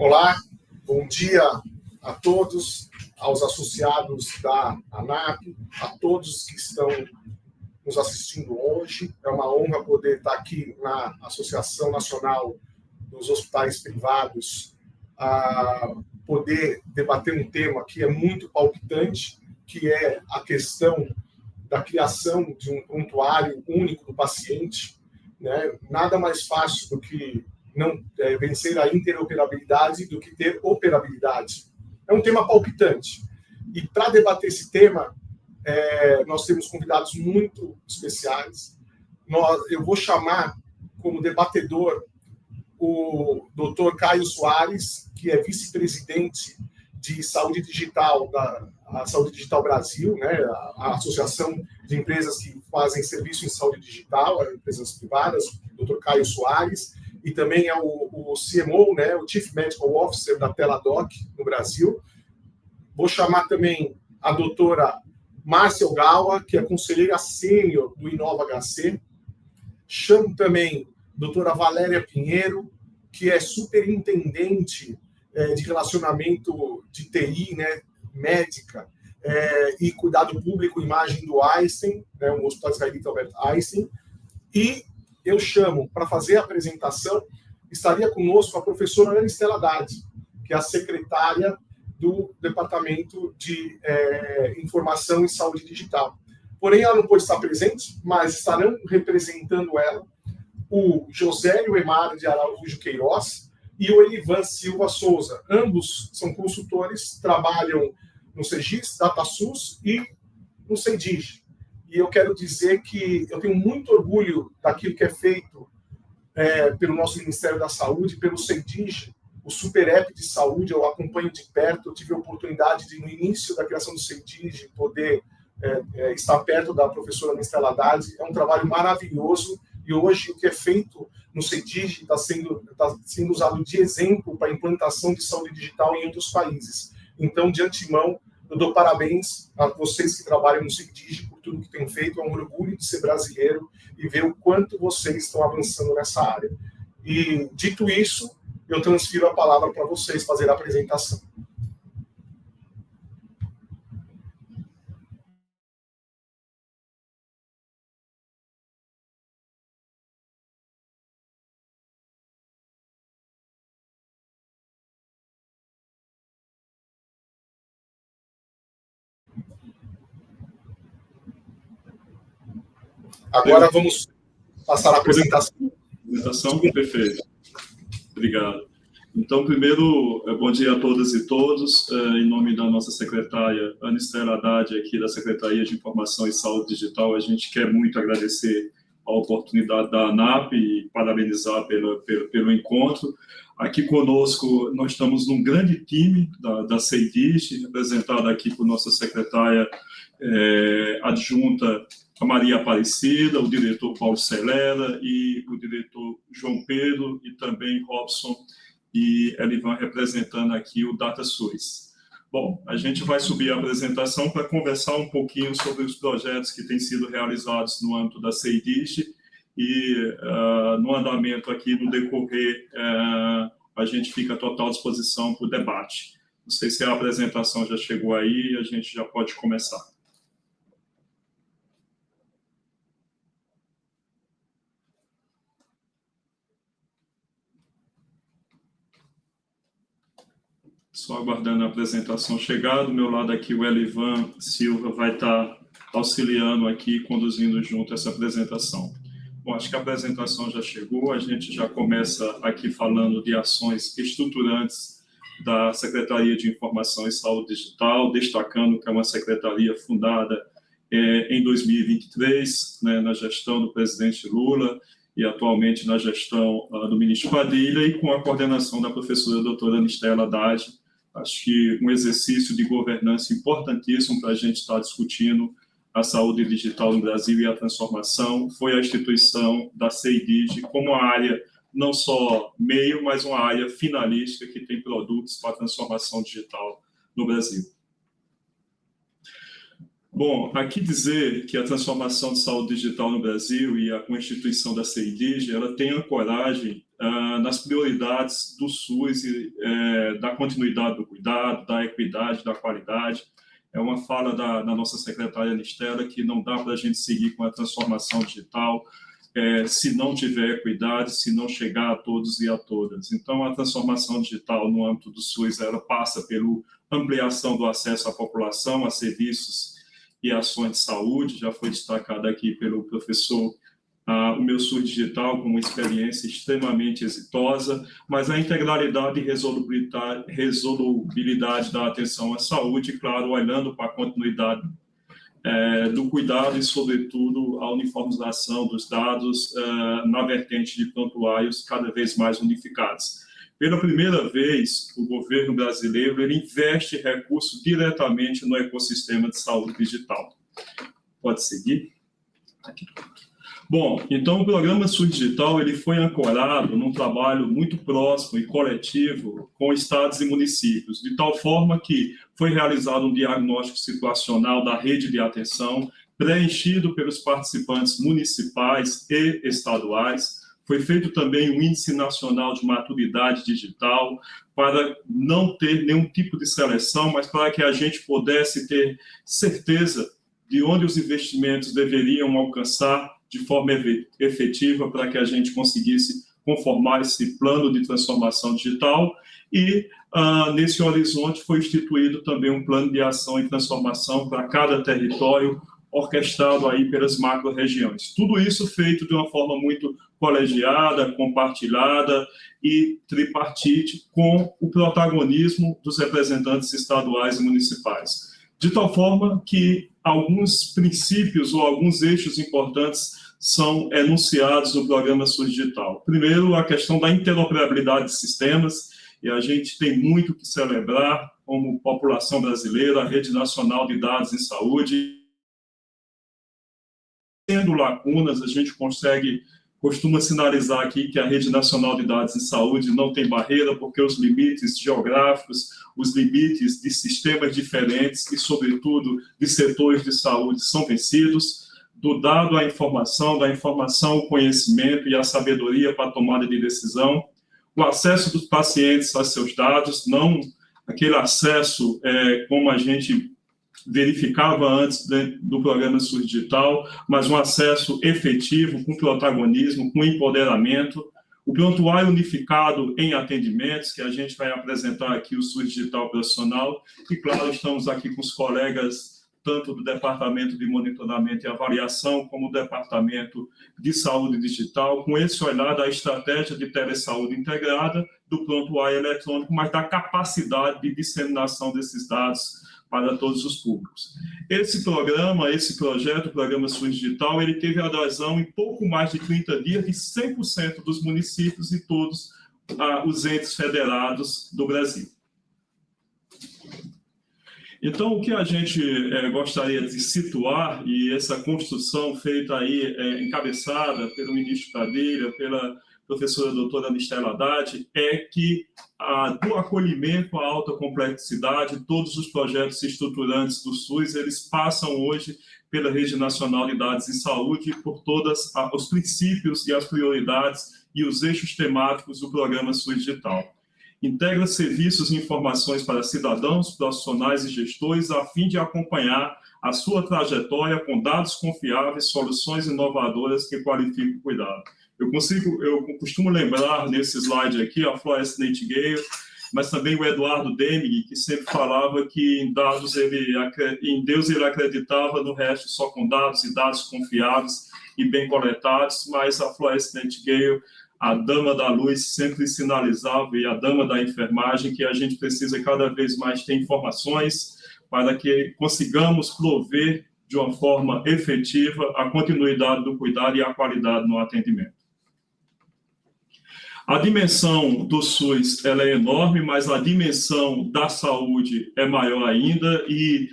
Olá, bom dia a todos, aos associados da ANAP, a todos que estão nos assistindo hoje. É uma honra poder estar aqui na Associação Nacional dos Hospitais Privados, a poder debater um tema que é muito palpitante, que é a questão da criação de um prontuário único do paciente, né? Nada mais fácil do que vencer a interoperabilidade do que ter operabilidade. É um tema palpitante. E para debater esse tema, nós temos convidados muito especiais. Eu vou chamar como debatedor o Dr. Caio Soares, que é vice-presidente de Saúde Digital da Saúde Digital Brasil, né, a associação de empresas que fazem serviço em saúde digital, empresas privadas, Dr. Caio Soares, e também é o CMO, né, o Chief Medical Officer da Teladoc no Brasil. Vou chamar também a doutora Márcia Ogawa, que é conselheira sênior do Inova HC. Chamo também a doutora Valéria Pinheiro, que é superintendente de relacionamento de TI, né, médica, e cuidado público, imagem do Einstein, né, um hospital israelita Albert Einstein. E eu chamo para fazer a apresentação, estaria conosco a professora Ana Estela Haddad, que é a secretária do Departamento de Informação e Saúde Digital. Porém, ela não pôde estar presente, mas estarão representando ela o Josélio Emar de Araújo Queiroz e o Elivan Silva Souza. Ambos são consultores, trabalham no CEGIS, DataSUS e no CEDIG. E eu quero dizer que eu tenho muito orgulho daquilo que é feito pelo nosso Ministério da Saúde, pelo CEDIG, o Super App de Saúde. Eu acompanho de perto, eu tive a oportunidade de, no início da criação do CEDIG, poder estar perto da professora Ana Estela Haddad. É um trabalho maravilhoso. E hoje o que é feito no CEDIG está sendo usado de exemplo para a implantação de saúde digital em outros países. Então, de antemão, eu dou parabéns a vocês que trabalham no CEDIG por tudo que têm feito. É um orgulho de ser brasileiro e ver o quanto vocês estão avançando nessa área. E, dito isso, eu transfiro a palavra para vocês fazer a apresentação. Agora vamos passar a apresentação. Perfeito. Obrigado. Então, primeiro, bom dia a todas e todos. Em nome da nossa secretária Ana Estela Haddad, aqui da Secretaria de Informação e Saúde Digital, a gente quer muito agradecer a oportunidade da ANAP e parabenizar pelo encontro. Aqui conosco, nós estamos num grande time da CEDIG, representada aqui por nossa secretária adjunta, a Maria Aparecida, o diretor Paulo Celera e o diretor João Pedro, e também Robson e Elivan representando aqui o DataSUS. Bom, a gente vai subir a apresentação para conversar um pouquinho sobre os projetos que têm sido realizados no âmbito da CEDIG e no andamento aqui, no decorrer, a gente fica à total disposição para o debate. Não sei se a apresentação já chegou aí, a gente já pode começar. Só aguardando a apresentação chegar. Do meu lado aqui, o Elivan Silva vai estar auxiliando aqui, conduzindo junto essa apresentação. Bom, acho que a apresentação já chegou. A gente já começa aqui falando de ações estruturantes da Secretaria de Informação e Saúde Digital, destacando que é uma secretaria fundada em 2023, né, na gestão do presidente Lula, e atualmente na gestão do ministro Padilha, e com a coordenação da professora doutora Ana Estela Haddad. Acho que um exercício de governança importantíssimo para a gente estar discutindo a saúde digital no Brasil e a transformação foi a instituição da CEDIG como a área, não só meio, mas uma área finalista que tem produtos para a transformação digital no Brasil. Bom, aqui dizer que a transformação de saúde digital no Brasil e a constituição da CEIDIG, ela tem ancoragem nas prioridades do SUS e da continuidade do cuidado, da equidade, da qualidade. É uma fala da nossa secretária Anistela que não dá para a gente seguir com a transformação digital se não tiver equidade, se não chegar a todos e a todas. Então, a transformação digital no âmbito do SUS, ela passa pela ampliação do acesso à população, a serviços e ações de saúde, já foi destacado aqui pelo professor, o meu SUS digital como uma experiência extremamente exitosa, mas a integralidade e resolubilidade da atenção à saúde, claro, olhando para a continuidade do cuidado e, sobretudo, a uniformização dos dados na vertente de prontuários cada vez mais unificados. Pela primeira vez, o governo brasileiro ele investe recursos diretamente no ecossistema de saúde digital. Pode seguir? Aqui. Bom, então o programa SUS Digital ele foi ancorado num trabalho muito próximo e coletivo com estados e municípios, de tal forma que foi realizado um diagnóstico situacional da rede de atenção, preenchido pelos participantes municipais e estaduais. Foi feito também um índice nacional de maturidade digital para não ter nenhum tipo de seleção, mas para que a gente pudesse ter certeza de onde os investimentos deveriam alcançar de forma efetiva para que a gente conseguisse conformar esse plano de transformação digital e, nesse horizonte, foi instituído também um plano de ação e transformação para cada território, orquestrado aí pelas macro-regiões. Tudo isso feito de uma forma muito colegiada, compartilhada e tripartite, com o protagonismo dos representantes estaduais e municipais. De tal forma que alguns princípios ou alguns eixos importantes são enunciados no programa SUS Digital. Primeiro, a questão da interoperabilidade de sistemas, e a gente tem muito que celebrar como população brasileira, a Rede Nacional de Dados em Saúde. Tendo lacunas, a gente costuma sinalizar aqui que a Rede Nacional de Dados em Saúde não tem barreira, porque os limites geográficos, os limites de sistemas diferentes e, sobretudo, de setores de saúde são vencidos. Do dado à informação, da informação ao conhecimento e à sabedoria para a tomada de decisão. O acesso dos pacientes a seus dados, não aquele acesso como a gente verificava antes do programa SUS Digital, mas um acesso efetivo, com protagonismo, com empoderamento. O prontuário unificado em atendimentos, que a gente vai apresentar aqui o SUS Digital Profissional, e, claro, estamos aqui com os colegas tanto do Departamento de Monitoramento e Avaliação, como do Departamento de Saúde Digital, com esse olhar da estratégia de telesaúde integrada, do prontuário eletrônico, mas da capacidade de disseminação desses dados para todos os públicos. Esse projeto, o programa SUS Digital, ele teve adesão em pouco mais de 30 dias de 100% dos municípios e todos os entes federados do Brasil. Então, o que a gente gostaria de situar, e essa construção feita aí, encabeçada pelo ministro Padilha, pela professora doutora Anistela Haddad, é que do acolhimento à alta complexidade, todos os projetos estruturantes do SUS, eles passam hoje pela Rede Nacional de Dados em Saúde, por todos os princípios e as prioridades e os eixos temáticos do programa SUS Digital. Integra serviços e informações para cidadãos, profissionais e gestores, a fim de acompanhar a sua trajetória com dados confiáveis, soluções inovadoras que qualifiquem o cuidado. Eu costumo lembrar nesse slide aqui a Florence Nightingale, mas também o Eduardo Deming, que sempre falava que em Deus ele acreditava, no resto só com dados e dados confiáveis e bem coletados, mas a Florence Nightingale, a dama da luz, sempre sinalizava, e a dama da enfermagem, que a gente precisa cada vez mais ter informações para que consigamos prover de uma forma efetiva a continuidade do cuidado e a qualidade no atendimento. A dimensão do SUS ela é enorme, mas a dimensão da saúde é maior ainda, e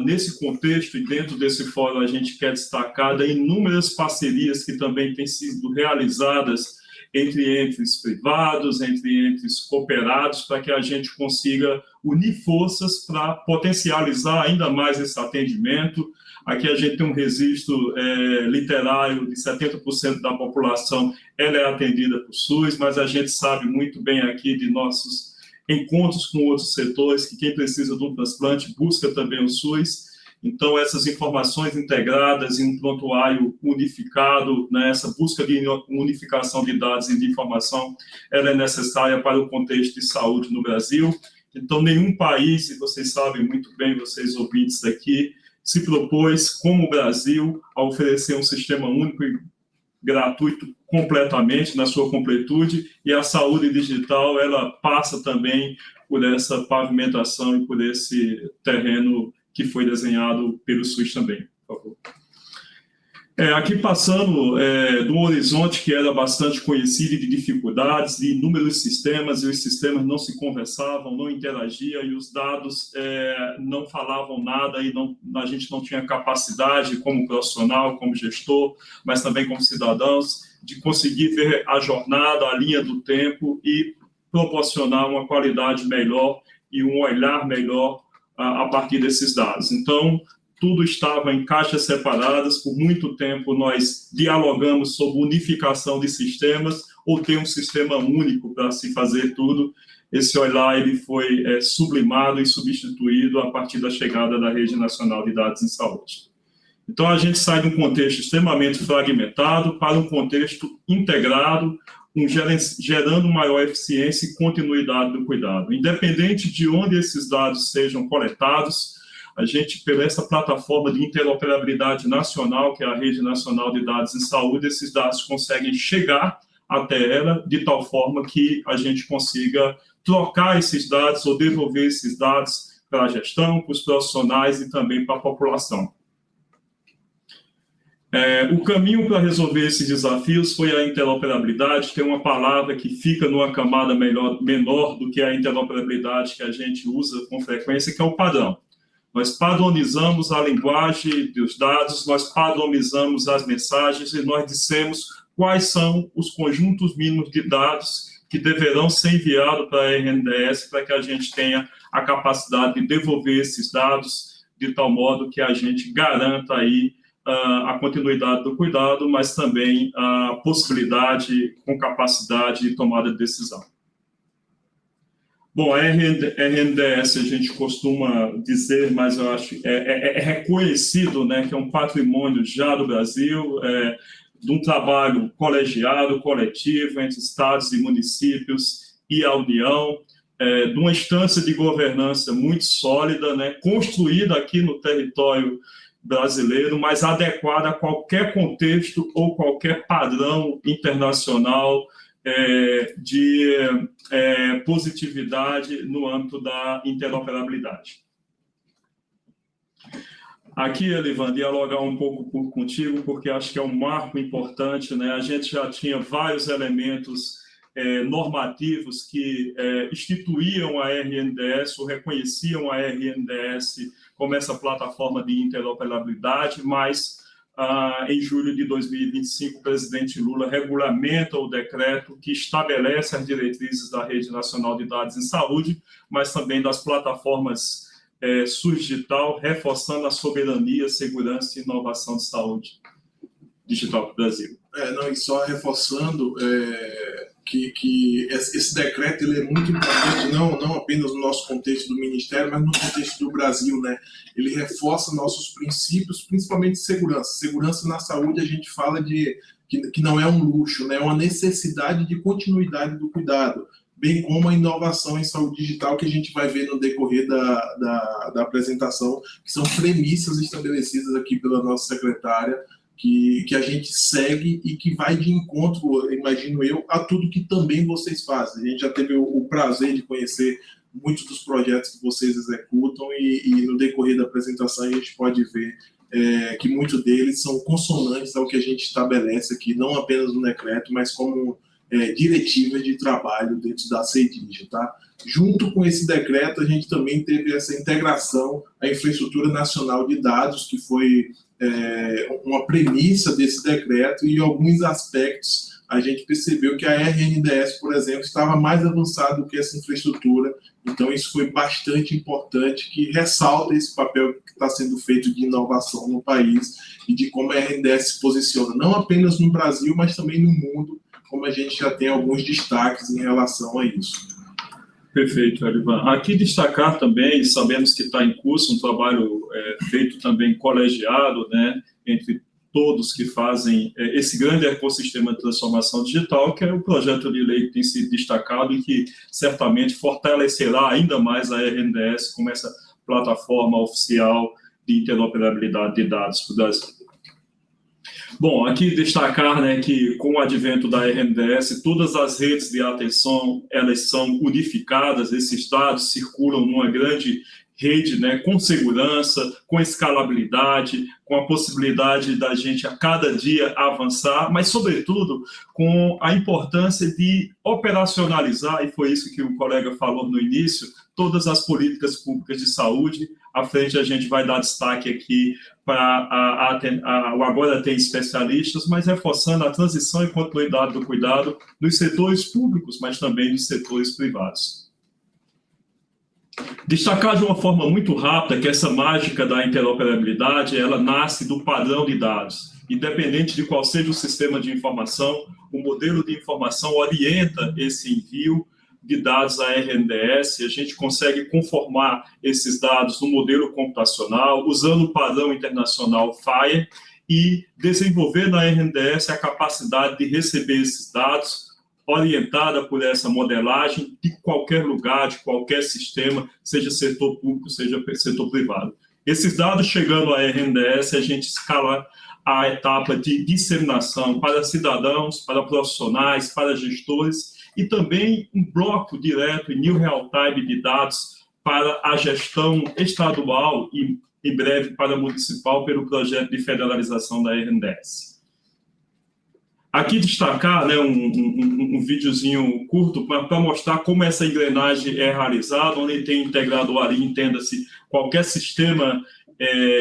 nesse contexto e dentro desse fórum a gente quer destacar inúmeras parcerias que também têm sido realizadas entre entes privados, entre entes cooperados, para que a gente consiga unir forças para potencializar ainda mais esse atendimento. Aqui a gente tem um registro literário de 70% da população, ela é atendida por SUS, mas a gente sabe muito bem aqui de nossos encontros com outros setores, que quem precisa de um transplante busca também o SUS. Então, essas informações integradas em um prontuário unificado, né, essa busca de unificação de dados e de informação, ela é necessária para o contexto de saúde no Brasil. Então, nenhum país, e vocês sabem muito bem, vocês ouvintes aqui, se propôs, como o Brasil, a oferecer um sistema único e gratuito completamente, na sua completude, e a saúde digital, ela passa também por essa pavimentação e por esse terreno que foi desenhado pelo SUS também, por favor. Aqui passando de um horizonte que era bastante conhecido de dificuldades, de inúmeros sistemas, e os sistemas não se conversavam, não interagiam, e os dados não falavam nada, e a gente não tinha capacidade, como profissional, como gestor, mas também como cidadãos, de conseguir ver a jornada, a linha do tempo e proporcionar uma qualidade melhor e um olhar melhor a partir desses dados. Então, tudo estava em caixas separadas. Por muito tempo, nós dialogamos sobre unificação de sistemas ou ter um sistema único para se fazer tudo. Esse olhar ele foi sublimado e substituído a partir da chegada da Rede Nacional de Dados em Saúde. Então, a gente sai de um contexto extremamente fragmentado para um contexto integrado, gerando maior eficiência e continuidade do cuidado. Independente de onde esses dados sejam coletados, a gente, pela essa plataforma de interoperabilidade nacional, que é a Rede Nacional de Dados em Saúde, esses dados conseguem chegar até ela de tal forma que a gente consiga trocar esses dados ou devolver esses dados para a gestão, para os profissionais e também para a população. O caminho para resolver esses desafios foi a interoperabilidade, que é uma palavra que fica numa camada menor do que a interoperabilidade que a gente usa com frequência, que é o padrão. Nós padronizamos a linguagem dos dados, nós padronizamos as mensagens e nós dissemos quais são os conjuntos mínimos de dados que deverão ser enviados para a RNDS para que a gente tenha a capacidade de devolver esses dados de tal modo que a gente garanta aí a continuidade do cuidado, mas também a possibilidade com capacidade de tomada de decisão. Bom, a RNDS a gente costuma dizer, mas eu acho é reconhecido, né, que é um patrimônio já do Brasil, de um trabalho colegiado, coletivo, entre estados e municípios e a União, de uma instância de governança muito sólida, né, construída aqui no território brasileiro, mas adequada a qualquer contexto ou qualquer padrão internacional de positividade no âmbito da interoperabilidade. Aqui, Elivan, dialogar um pouco contigo, porque acho que é um marco importante, né? A gente já tinha vários elementos normativos que instituíam a RNDS ou reconheciam a RNDS como essa plataforma de interoperabilidade, mas em julho de 2025, o presidente Lula regulamenta o decreto que estabelece as diretrizes da Rede Nacional de Dados em Saúde, mas também das plataformas SUS Digital, reforçando a soberania, segurança e inovação de saúde digital para o Brasil. E só reforçando que esse decreto ele é muito importante, não apenas no nosso contexto do Ministério, mas no contexto do Brasil, né? Ele reforça nossos princípios, principalmente de segurança. Segurança na saúde, a gente fala que não é um luxo, né? É uma necessidade de continuidade do cuidado, bem como a inovação em saúde digital, que a gente vai ver no decorrer da apresentação, que são premissas estabelecidas aqui pela nossa secretária, que a gente segue e que vai de encontro, imagino eu, a tudo que também vocês fazem. A gente já teve o prazer de conhecer muitos dos projetos que vocês executam e no decorrer da apresentação a gente pode ver que muitos deles são consonantes ao que a gente estabelece aqui, não apenas no decreto, mas como diretivas de trabalho dentro da CEDIG, tá? Junto com esse decreto, a gente também teve essa integração à infraestrutura nacional de dados, que foi uma premissa desse decreto, e em alguns aspectos a gente percebeu que a RNDS, por exemplo, estava mais avançada do que essa infraestrutura. Então, isso foi bastante importante, que ressalta esse papel que está sendo feito de inovação no país e de como a RNDS se posiciona, não apenas no Brasil, mas também no mundo, como a gente já tem alguns destaques em relação a isso. Perfeito, Elivan. Aqui destacar também, sabemos que está em curso um trabalho feito também colegiado, né, entre todos que fazem esse grande ecossistema de transformação digital, que é o projeto de lei que tem sido destacado e que certamente fortalecerá ainda mais a RNDS como essa plataforma oficial de interoperabilidade de dados para o Brasil. Bom, aqui destacar, né, que com o advento da RNDS, todas as redes de atenção, elas são unificadas, esses dados circulam numa grande rede, né, com segurança, com escalabilidade, com a possibilidade da gente a cada dia avançar, mas, sobretudo, com a importância de operacionalizar, e foi isso que o colega falou no início, todas as políticas públicas de saúde. À frente a gente vai dar destaque aqui para o Agora Tem Especialistas, mas reforçando a transição e continuidade do cuidado nos setores públicos, mas também nos setores privados. Destacar de uma forma muito rápida que essa mágica da interoperabilidade, ela nasce do padrão de dados. Independente de qual seja o sistema de informação, o modelo de informação orienta esse envio de dados à RNDS, a gente consegue conformar esses dados no modelo computacional, usando o padrão internacional FHIR, e desenvolver na RNDS a capacidade de receber esses dados, orientada por essa modelagem de qualquer lugar, de qualquer sistema, seja setor público, seja setor privado. Esses dados chegando à RNDS, a gente escala a etapa de disseminação para cidadãos, para profissionais, para gestores, e também um bloco direto em New Real Time de dados para a gestão estadual e, em breve, para municipal, pelo projeto de federalização da RNDS. Aqui destacar, né, um videozinho curto para mostrar como essa engrenagem é realizada, onde tem integrado ali, entenda-se, qualquer sistema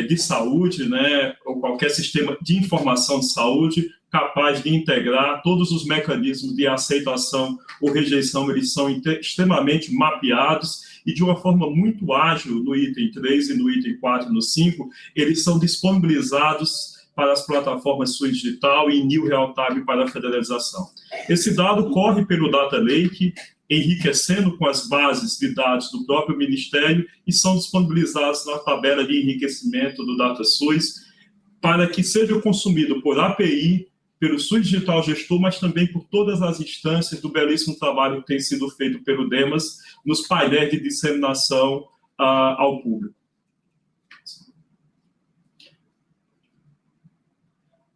de saúde, né, ou qualquer sistema de informação de saúde, capaz de integrar todos os mecanismos de aceitação ou rejeição, eles são extremamente mapeados e de uma forma muito ágil no item 3 e no item 4 e no 5, eles são disponibilizados para as plataformas Sui Digital e New Real Time para a federalização. Esse dado corre pelo Data Lake, enriquecendo com as bases de dados do próprio Ministério e são disponibilizados na tabela de enriquecimento do DataSUS para que seja consumido por API, pelo Sui Digital Gestor, mas também por todas as instâncias do belíssimo trabalho que tem sido feito pelo DEMAS nos painéis de disseminação ao público.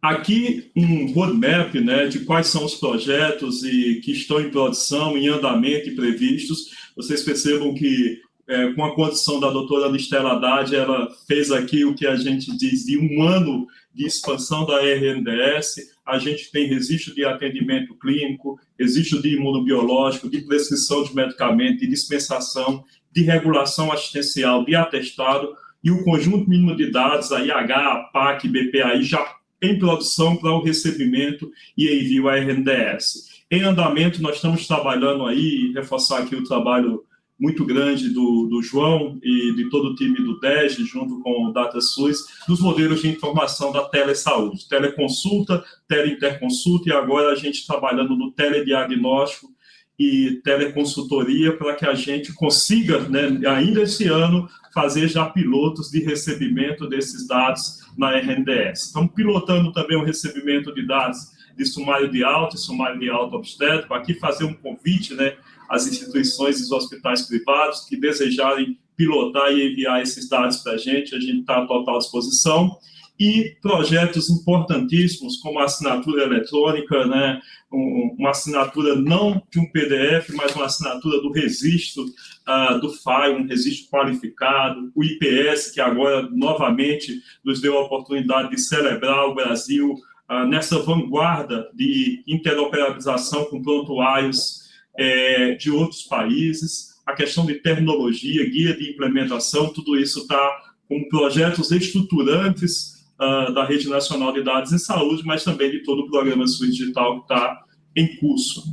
Aqui um roadmap, né, de quais são os projetos que estão em produção, em andamento e previstos. Vocês percebam que, com a condição da doutora Anistela Haddad, ela fez aqui o que a gente diz de um ano de expansão da RNDS. A gente tem registro de atendimento clínico, registro de imunobiológico, de prescrição de medicamento, de dispensação, de regulação assistencial, de atestado, e o conjunto mínimo de dados, a IH, a PAC, BPAI, já em produção para o recebimento e envio à RNDS. Em andamento, nós estamos trabalhando aí, reforçar aqui o trabalho muito grande do João e de todo o time do DEG, junto com o DataSUS, dos modelos de informação da telesaúde, teleconsulta, teleinterconsulta, e agora a gente trabalhando no telediagnóstico e teleconsultoria para que a gente consiga, né, ainda esse ano, fazer já pilotos de recebimento desses dados na RNDS. Estamos pilotando também o recebimento de dados de sumário de alta e sumário de alta obstétrico. Aqui fazer um convite, né, às instituições e os hospitais privados que desejarem pilotar e enviar esses dados para a gente está à total disposição. E projetos importantíssimos, como a assinatura eletrônica, né, uma assinatura não de um PDF, mas uma assinatura do registro do FAI, um registro qualificado, o IPS, que agora, novamente, nos deu a oportunidade de celebrar o Brasil nessa vanguarda de interoperabilização com prontuários de outros países, a questão de terminologia, guia de implementação, tudo isso está com projetos estruturantes da Rede Nacional de Dados em Saúde, mas também de todo o programa Sui Digital que está em curso.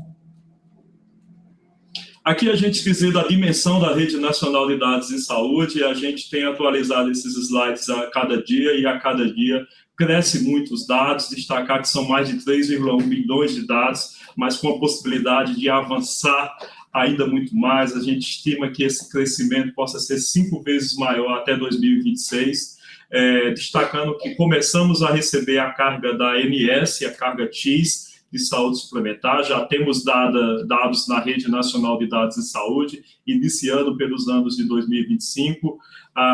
Aqui a gente quis ver da dimensão da Rede Nacional de Dados em Saúde, e a gente tem atualizado esses slides a cada dia, e a cada dia cresce muito os dados, destacar que são mais de 3,1 bilhões de dados, mas com a possibilidade de avançar ainda muito mais. A gente estima que esse crescimento possa ser 5 vezes maior até 2026, destacando que começamos a receber a carga da ANS, a carga X, de saúde suplementar, já temos dados na Rede Nacional de Dados em Saúde, iniciando pelos anos de 2025.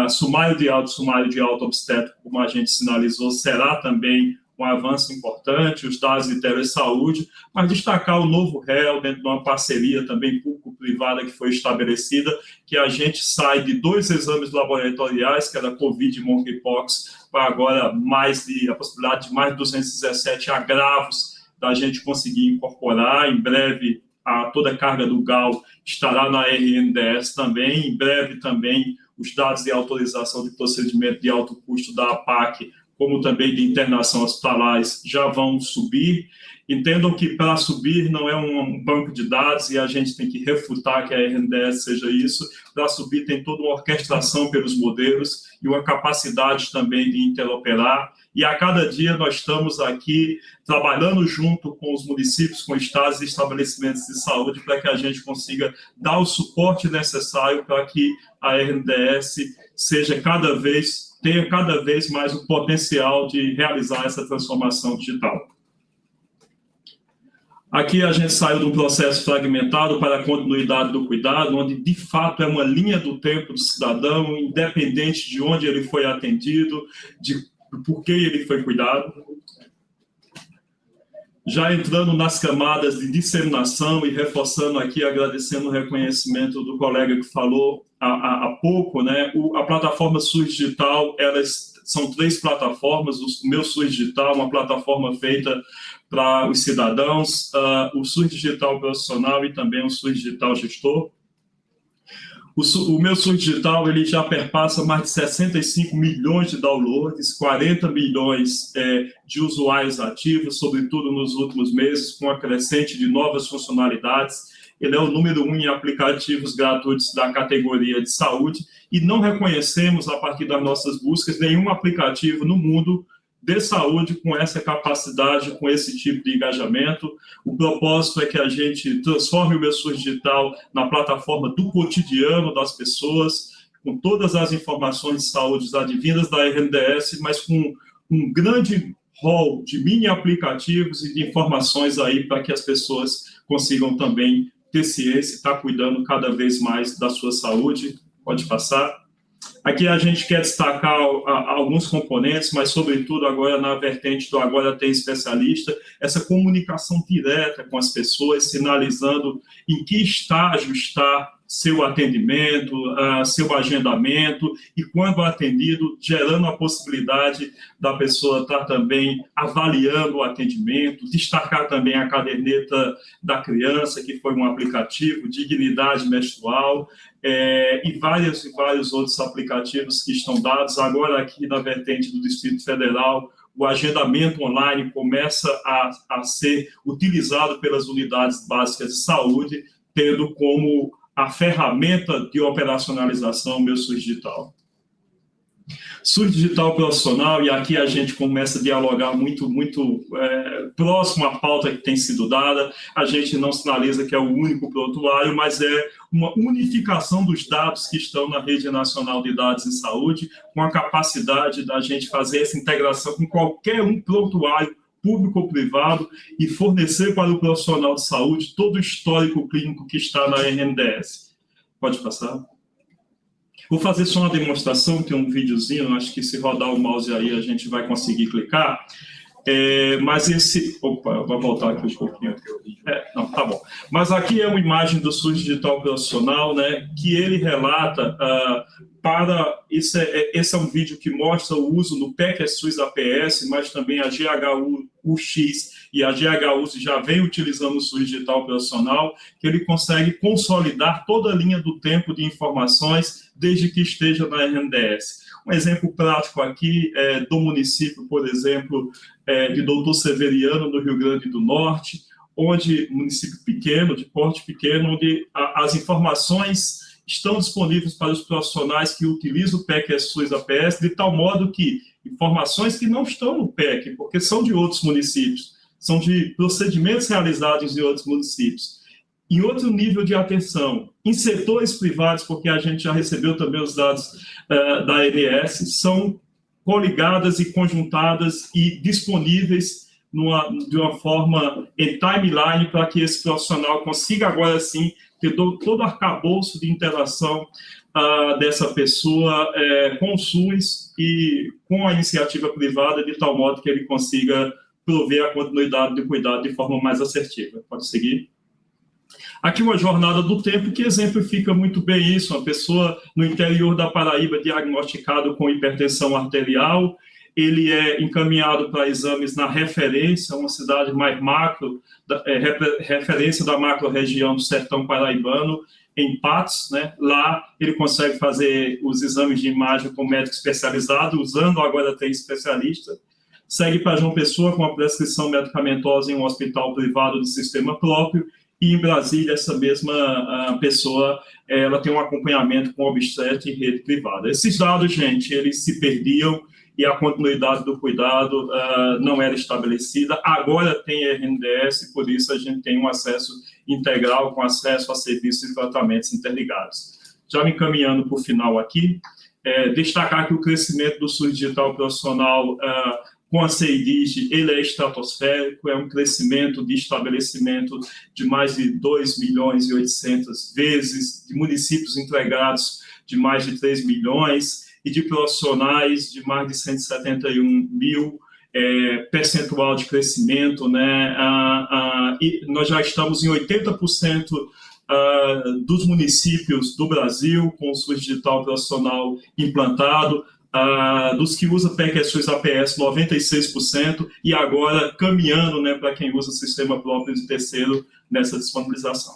Sumário de alta obstétrico, como a gente sinalizou, será também um avanço importante, os dados de telesaúde, mas destacar o novo REL dentro de uma parceria também público-privada que foi estabelecida, que a gente sai de 2 exames laboratoriais, que era Covid e Monkeypox, para agora a possibilidade de mais de 217 agravos da gente conseguir incorporar. Em breve, toda a carga do GAL estará na RNDS também. Em breve também os dados de autorização de procedimento de alto custo da APAC, como também de internação hospitalares, já vão subir. Entendam que para subir não é um banco de dados, e a gente tem que refutar que a RNDS seja isso. Para subir tem toda uma orquestração pelos modelos e uma capacidade também de interoperar. E a cada dia nós estamos aqui trabalhando junto com os municípios, com estados e estabelecimentos de saúde, para que a gente consiga dar o suporte necessário para que a RNDS tenha cada vez mais o potencial de realizar essa transformação digital. Aqui a gente saiu de um processo fragmentado para a continuidade do cuidado, onde de fato é uma linha do tempo do cidadão, independente de onde ele foi atendido, por que ele foi cuidado. Já entrando nas camadas de disseminação e reforçando aqui, agradecendo o reconhecimento do colega que falou há pouco, né? A plataforma SUS Digital, são 3 plataformas. O meu SUS Digital, uma plataforma feita para os cidadãos, o SUS Digital Profissional e também o SUS Digital Gestor. O meu SUS Digital ele já perpassa mais de 65 milhões de downloads, 40 milhões de usuários ativos, sobretudo nos últimos meses, com a crescente de novas funcionalidades. Ele é o número 1 em aplicativos gratuitos da categoria de saúde, e não reconhecemos, a partir das nossas buscas, nenhum aplicativo no mundo de saúde com essa capacidade, com esse tipo de engajamento. O propósito é que a gente transforme o meu SUS Digital na plataforma do cotidiano das pessoas, com todas as informações de saúde advindas da RNDS, mas com um grande hall de mini aplicativos e de informações aí para que as pessoas consigam também ter ciência e estar cuidando cada vez mais da sua saúde. Pode passar. Aqui a gente quer destacar alguns componentes, mas, sobretudo, agora na vertente do Agora Tem Especialista, essa comunicação direta com as pessoas, sinalizando em que estágio está seu atendimento, seu agendamento, e, quando atendido, gerando a possibilidade da pessoa estar também avaliando o atendimento, destacar também a caderneta da criança, que foi um aplicativo, dignidade menstrual, e vários outros aplicativos que estão dados. Agora, aqui na vertente do Distrito Federal, o agendamento online começa a ser utilizado pelas unidades básicas de saúde, tendo como a ferramenta de operacionalização o meu SUS Digital. SUS Digital Profissional, e aqui a gente começa a dialogar muito próximo à pauta que tem sido dada. A gente não sinaliza que é o único prontuário, mas é uma unificação dos dados que estão na Rede Nacional de Dados em Saúde, com a capacidade da gente fazer essa integração com qualquer prontuário, público ou privado, e fornecer para o profissional de saúde todo o histórico clínico que está na RNDS. Pode passar? Vou fazer só uma demonstração, tem um videozinho, acho que se rodar o mouse aí a gente vai conseguir clicar. Mas esse... Opa, vai voltar aqui um pouquinho. Não, tá bom. Mas aqui é uma imagem do SUS Digital Profissional, né, que ele relata esse é um vídeo que mostra o uso no PEC SUS APS, mas também a GHU-UX e a GHU já vem utilizando o SUS Digital Profissional, que ele consegue consolidar toda a linha do tempo de informações desde que esteja na RNDS. Um exemplo prático aqui do município, por exemplo, de Doutor Severiano, no Rio Grande do Norte, município pequeno, de porte pequeno, onde as informações estão disponíveis para os profissionais que utilizam o PEC SUS APS, de tal modo que informações que não estão no PEC, porque são de outros municípios, são de procedimentos realizados em outros municípios, em outro nível de atenção, em setores privados, porque a gente já recebeu também os dados da ANS, são coligadas e conjuntadas e disponíveis de uma forma em timeline para que esse profissional consiga agora sim ter todo o arcabouço de interação dessa pessoa com o SUS e com a iniciativa privada, de tal modo que ele consiga prover a continuidade do cuidado de forma mais assertiva. Pode seguir. Aqui uma jornada do tempo que exemplifica muito bem isso. Uma pessoa no interior da Paraíba diagnosticado com hipertensão arterial, ele é encaminhado para exames na Referência, uma cidade mais macro, referência da macro-região do sertão paraibano, em Patos, né? Lá ele consegue fazer os exames de imagem com médico especializado, usando agora tem especialista, segue para João Pessoa com a prescrição medicamentosa em um hospital privado de sistema próprio, e em Brasília essa mesma pessoa ela tem um acompanhamento com obstetra em rede privada. Esses dados, gente, eles se perdiam e a continuidade do cuidado não era estabelecida. Agora tem RNDS, por isso a gente tem um acesso integral com acesso a serviços e tratamentos interligados. Já me encaminhando para o final aqui, destacar que o crescimento do SUS digital profissional com a CEDIG, ele é estratosférico, é um crescimento de estabelecimento de mais de 2.800.000 vezes, de municípios entregados de mais de 3 milhões e de profissionais de mais de 171 mil, percentual de crescimento, né? E nós já estamos em 80% dos municípios do Brasil com o SUS digital profissional implantado, dos que usa PEC SUS APS, 96%, e agora caminhando, né, para quem usa sistema próprio de terceiro nessa disponibilização.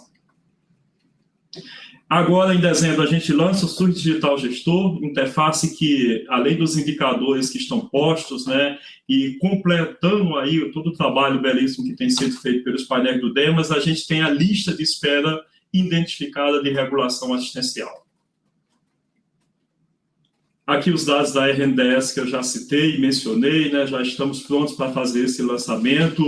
Agora, em dezembro, a gente lança o SUS Digital Gestor, interface que, além dos indicadores que estão postos, né, e completando aí todo o trabalho belíssimo que tem sido feito pelos painéis do DEMAS, a gente tem a lista de espera identificada de regulação assistencial. Aqui os dados da RNDS que eu já citei e mencionei, né, já estamos prontos para fazer esse lançamento,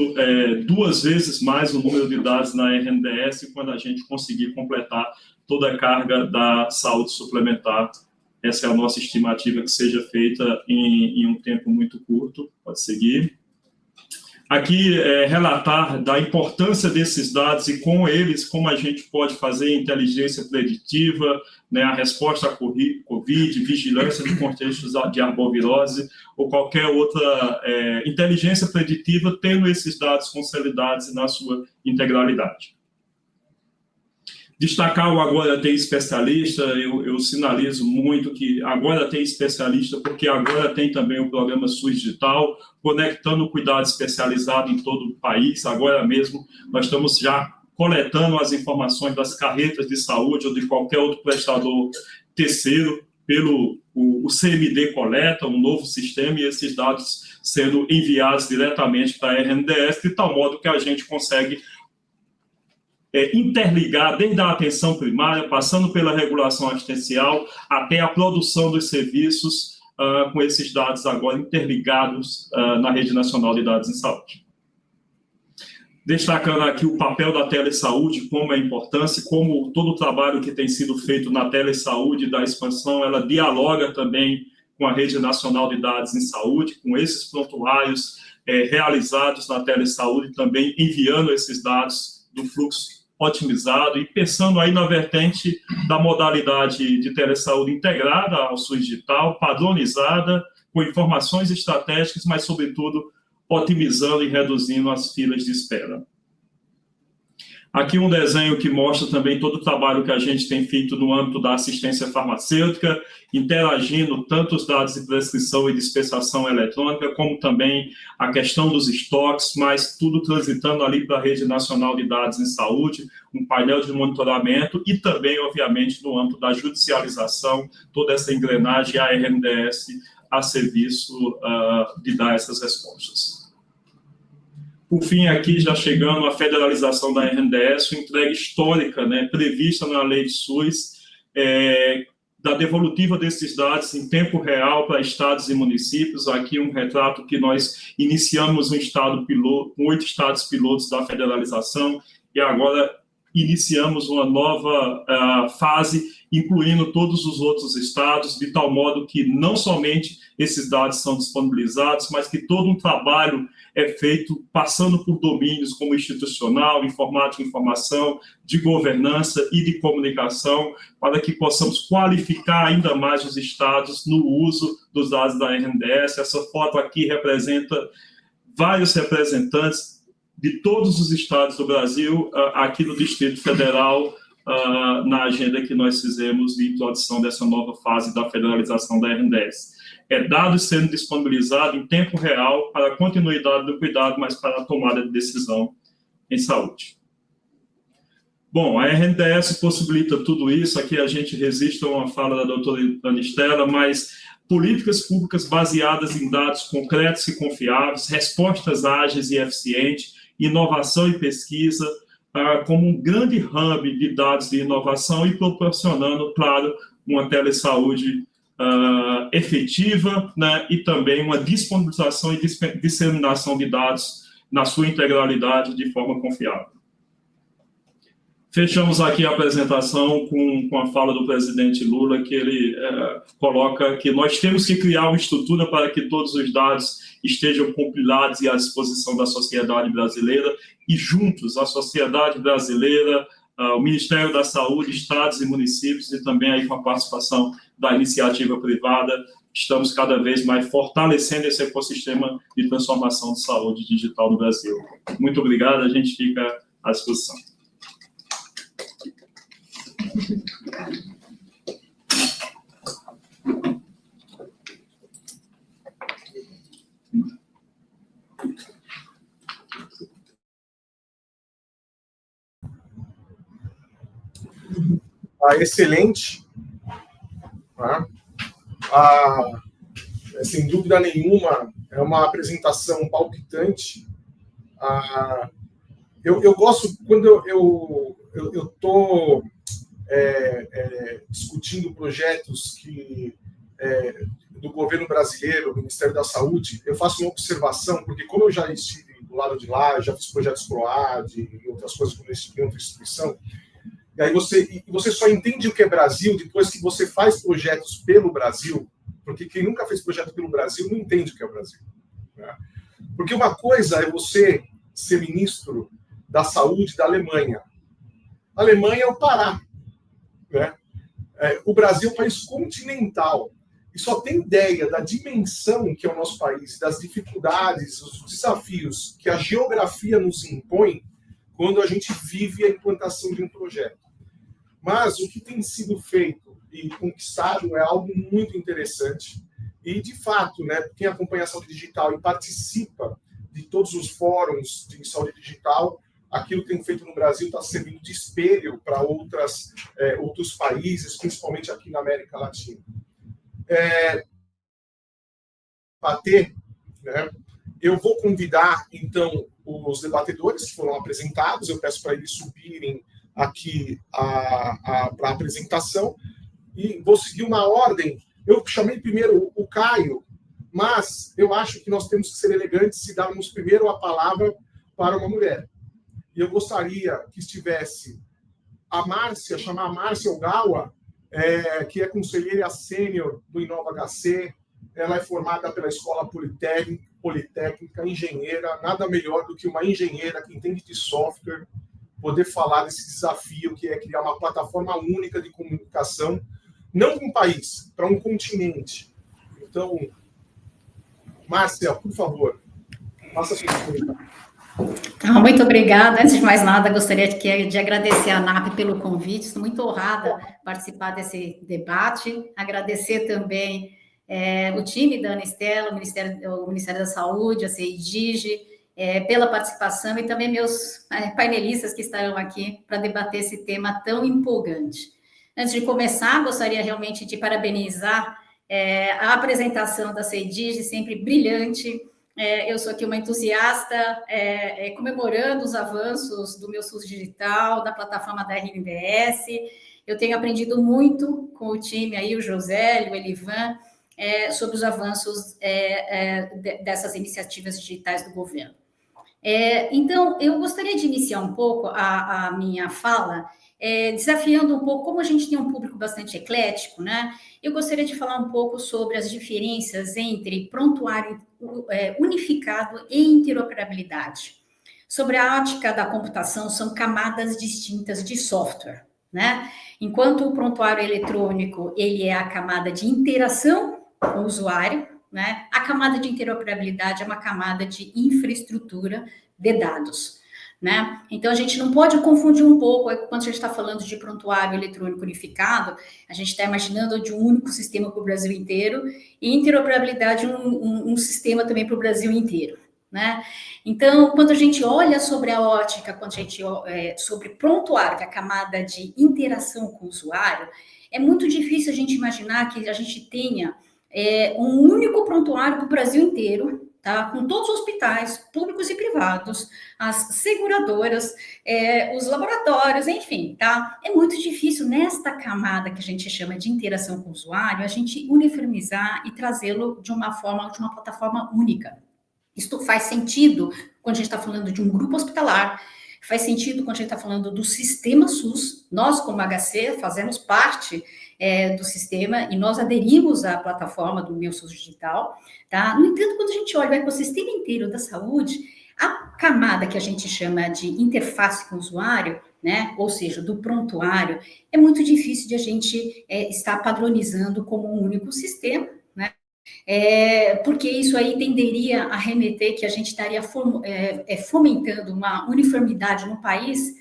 2 vezes mais o número de dados na RNDS quando a gente conseguir completar toda a carga da saúde suplementar. Essa é a nossa estimativa, que seja feita em um tempo muito curto. Pode seguir. Aqui, relatar da importância desses dados e com eles, como a gente pode fazer inteligência preditiva, né, a resposta à Covid, vigilância de contextos de arbovirose ou qualquer outra inteligência preditiva, tendo esses dados consolidados na sua integralidade. Destacar o Agora Tem Especialista, eu sinalizo muito que agora tem especialista, porque agora tem também o programa SUS Digital, conectando o cuidado especializado em todo o país. Agora mesmo nós estamos já coletando as informações das carretas de saúde ou de qualquer outro prestador terceiro, o CMD coleta, um novo sistema, e esses dados sendo enviados diretamente para a RNDS, de tal modo que a gente consegue interligar desde a atenção primária, passando pela regulação assistencial, até a produção dos serviços, com esses dados agora interligados na Rede Nacional de Dados em Saúde. Destacando aqui o papel da telesaúde, como é a importância, como todo o trabalho que tem sido feito na telesaúde, da expansão, ela dialoga também com a Rede Nacional de Dados em Saúde, com esses prontuários realizados na telesaúde, também enviando esses dados do fluxo otimizado e pensando aí na vertente da modalidade de telesaúde integrada ao SUS digital, padronizada, com informações estratégicas, mas, sobretudo, otimizando e reduzindo as filas de espera. Aqui um desenho que mostra também todo o trabalho que a gente tem feito no âmbito da assistência farmacêutica, interagindo tanto os dados de prescrição e dispensação eletrônica, como também a questão dos estoques, mas tudo transitando ali para a Rede Nacional de Dados em Saúde, um painel de monitoramento e também, obviamente, no âmbito da judicialização, toda essa engrenagem, a RNDS a serviço de dar essas respostas. Por fim, aqui já chegando à federalização da RNDS, uma entrega histórica, né, prevista na lei de SUS, da devolutiva desses dados em tempo real para estados e municípios. Aqui um retrato que nós iniciamos um estado piloto, com 8 estados pilotos da federalização, e agora iniciamos uma nova fase, incluindo todos os outros estados, de tal modo que não somente esses dados são disponibilizados, mas que todo um trabalho é feito passando por domínios como institucional, informática e informação, de governança e de comunicação, para que possamos qualificar ainda mais os estados no uso dos dados da RNDS. Essa foto aqui representa vários representantes de todos os estados do Brasil, aqui no Distrito Federal, na agenda que nós fizemos de introdução dessa nova fase da federalização da RNDS. Dados sendo disponibilizados em tempo real para a continuidade do cuidado, mas para a tomada de decisão em saúde. Bom, a RNDS possibilita tudo isso. Aqui a gente resiste a uma fala da doutora Anistela, mas políticas públicas baseadas em dados concretos e confiáveis, respostas ágeis e eficientes, inovação e pesquisa, como um grande hub de dados de inovação e proporcionando, claro, uma telesaúde efetiva, né, e também uma disponibilização e disseminação de dados na sua integralidade de forma confiável. Fechamos aqui a apresentação com a fala do presidente Lula, que ele coloca que nós temos que criar uma estrutura para que todos os dados estejam compilados e à disposição da sociedade brasileira, e juntos, a sociedade brasileira, o Ministério da Saúde, estados e municípios, e também aí com a participação da iniciativa privada, estamos cada vez mais fortalecendo esse ecossistema de transformação de saúde digital no Brasil. Muito obrigado, a gente fica à disposição. Excelente. Sem dúvida nenhuma, é uma apresentação palpitante. Eu gosto, quando eu estou discutindo projetos do governo brasileiro, do Ministério da Saúde, eu faço uma observação, porque como eu já estive do lado de lá, já fiz projetos PROAD e outras coisas em outra instituição, e aí você só entende o que é Brasil depois que você faz projetos pelo Brasil, porque quem nunca fez projeto pelo Brasil não entende o que é o Brasil, né? Porque uma coisa é você ser ministro da saúde da Alemanha. A Alemanha é o Pará, né? O Brasil é um país continental e só tem ideia da dimensão que é o nosso país, das dificuldades, os desafios que a geografia nos impõe quando a gente vive a implantação de um projeto. Mas o que tem sido feito e conquistado é algo muito interessante. E, de fato, né, quem acompanha a saúde digital e participa de todos os fóruns de saúde digital, aquilo que tem feito no Brasil está servindo de espelho para outros países, principalmente aqui na América Latina. Né? Eu vou convidar, então, os debatedores que foram apresentados, eu peço para eles subirem aqui para a apresentação, e vou seguir uma ordem. Eu chamei primeiro o Caio, mas eu acho que nós temos que ser elegantes e darmos primeiro a palavra para uma mulher. E eu gostaria que estivesse a Márcia, chamar a Márcia Ogawa, que é conselheira sênior do Inova HC. Ela é formada pela Escola Politécnica, engenheira, nada melhor do que uma engenheira que entende de software, poder falar desse desafio que é criar uma plataforma única de comunicação, não para um país, para um continente. Então, Márcia, por favor, faça a sua pergunta. Muito obrigada. Antes de mais nada, gostaria de agradecer a ANAP pelo convite. Estou muito honrada de participar desse debate. Agradecer também o time da Anistela, o Ministério da Saúde, a CEIDIGE, pela participação, e também meus painelistas que estarão aqui para debater esse tema tão empolgante. Antes de começar, gostaria realmente de parabenizar a apresentação da CEIDIGE, sempre brilhante, Eu sou aqui uma entusiasta, comemorando os avanços do meu SUS digital, da plataforma da RNDS. Eu tenho aprendido muito com o time aí, o José, o Elivan, sobre os avanços dessas iniciativas digitais do governo. Então, eu gostaria de iniciar um pouco a minha fala, desafiando um pouco, como a gente tem um público bastante eclético, né? Eu gostaria de falar um pouco sobre as diferenças entre prontuário unificado e interoperabilidade. Sobre a ótica da computação, são camadas distintas de software, né? Enquanto o prontuário eletrônico, ele é a camada de interação com o usuário, né? A camada de interoperabilidade é uma camada de infraestrutura de dados, né? Então, a gente não pode confundir um pouco, quando a gente está falando de prontuário eletrônico unificado, a gente está imaginando de um único sistema para o Brasil inteiro, e interoperabilidade um sistema também para o Brasil inteiro, né? Então, quando a gente olha sobre a ótica, quando a gente sobre prontuário, que é a camada de interação com o usuário, é muito difícil a gente imaginar que a gente tenha um único prontuário para o Brasil inteiro, tá? Com todos os hospitais, públicos e privados, as seguradoras, os laboratórios, enfim, tá? É muito difícil nesta camada que a gente chama de interação com o usuário, a gente uniformizar e trazê-lo de uma plataforma única. Isto faz sentido quando a gente está falando de um grupo hospitalar, faz sentido quando a gente está falando do sistema SUS. Nós, como HC, fazemos parte do sistema e nós aderimos à plataforma do Meu SUS Digital, tá? No entanto, quando a gente olha o ecossistema inteiro da saúde, a camada que a gente chama de interface com o usuário, né? Ou seja, do prontuário, é muito difícil de a gente estar padronizando como um único sistema, né? Porque isso aí tenderia a remeter que a gente estaria fomentando uma uniformidade no país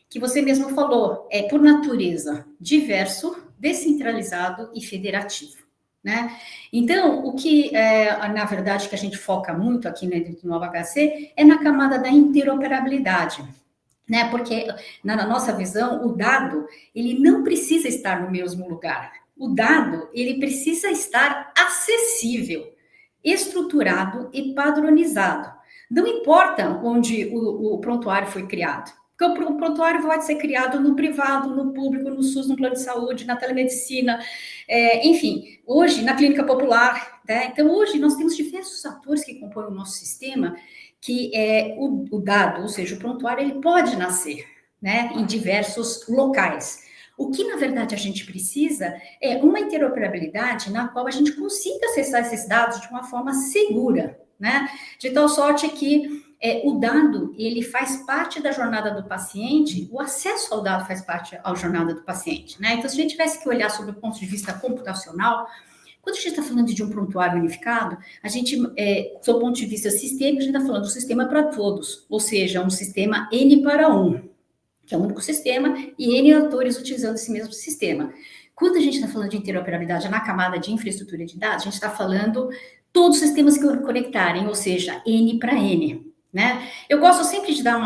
que você mesmo falou, por natureza, diverso, descentralizado e federativo, né? Então, o que, na verdade, que a gente foca muito aqui dentro do Nova HC é na camada da interoperabilidade, né? Porque, na nossa visão, o dado, ele não precisa estar no mesmo lugar. O dado, ele precisa estar acessível, estruturado e padronizado. Não importa onde o prontuário foi criado. Porque o prontuário pode ser criado no privado, no público, no SUS, no plano de saúde, na telemedicina, enfim, hoje na clínica popular, né? Então, hoje nós temos diversos atores que compõem o nosso sistema, que o dado, ou seja, o prontuário, ele pode nascer, né, em diversos locais. O que, na verdade, a gente precisa é uma interoperabilidade na qual a gente consiga acessar esses dados de uma forma segura, né? De tal sorte que o dado, ele faz parte da jornada do paciente, o acesso ao dado faz parte da jornada do paciente, né? Então, se a gente tivesse que olhar sobre o ponto de vista computacional, quando a gente está falando de um prontuário unificado, a gente, sob o ponto de vista sistêmico, a gente está falando do sistema para todos, ou seja, um sistema N para 1, que é um único sistema, e N atores utilizando esse mesmo sistema. Quando a gente está falando de interoperabilidade na camada de infraestrutura de dados, a gente está falando todos os sistemas que conectarem, ou seja, N para N. Né? Eu gosto sempre de dar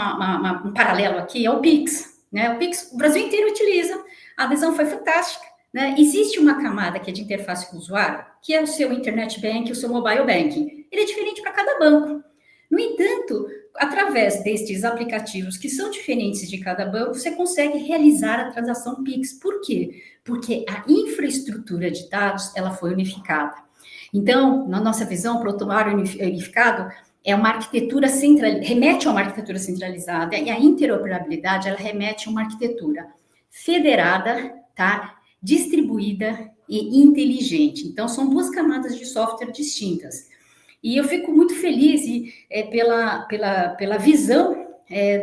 um paralelo aqui ao Pix, né? O Pix, o Brasil inteiro utiliza, a adesão foi fantástica, né? Existe uma camada que é de interface com o usuário, que é o seu internet bank, o seu mobile banking. Ele é diferente para cada banco. No entanto, através destes aplicativos que são diferentes de cada banco, você consegue realizar a transação Pix. Por quê? Porque a infraestrutura de dados, ela foi unificada. Então, na nossa visão, o prontuário unificado é uma arquitetura remete a uma arquitetura centralizada, e a interoperabilidade, ela remete a uma arquitetura federada, tá? Distribuída e inteligente. Então, são duas camadas de software distintas. E eu fico muito feliz pela visão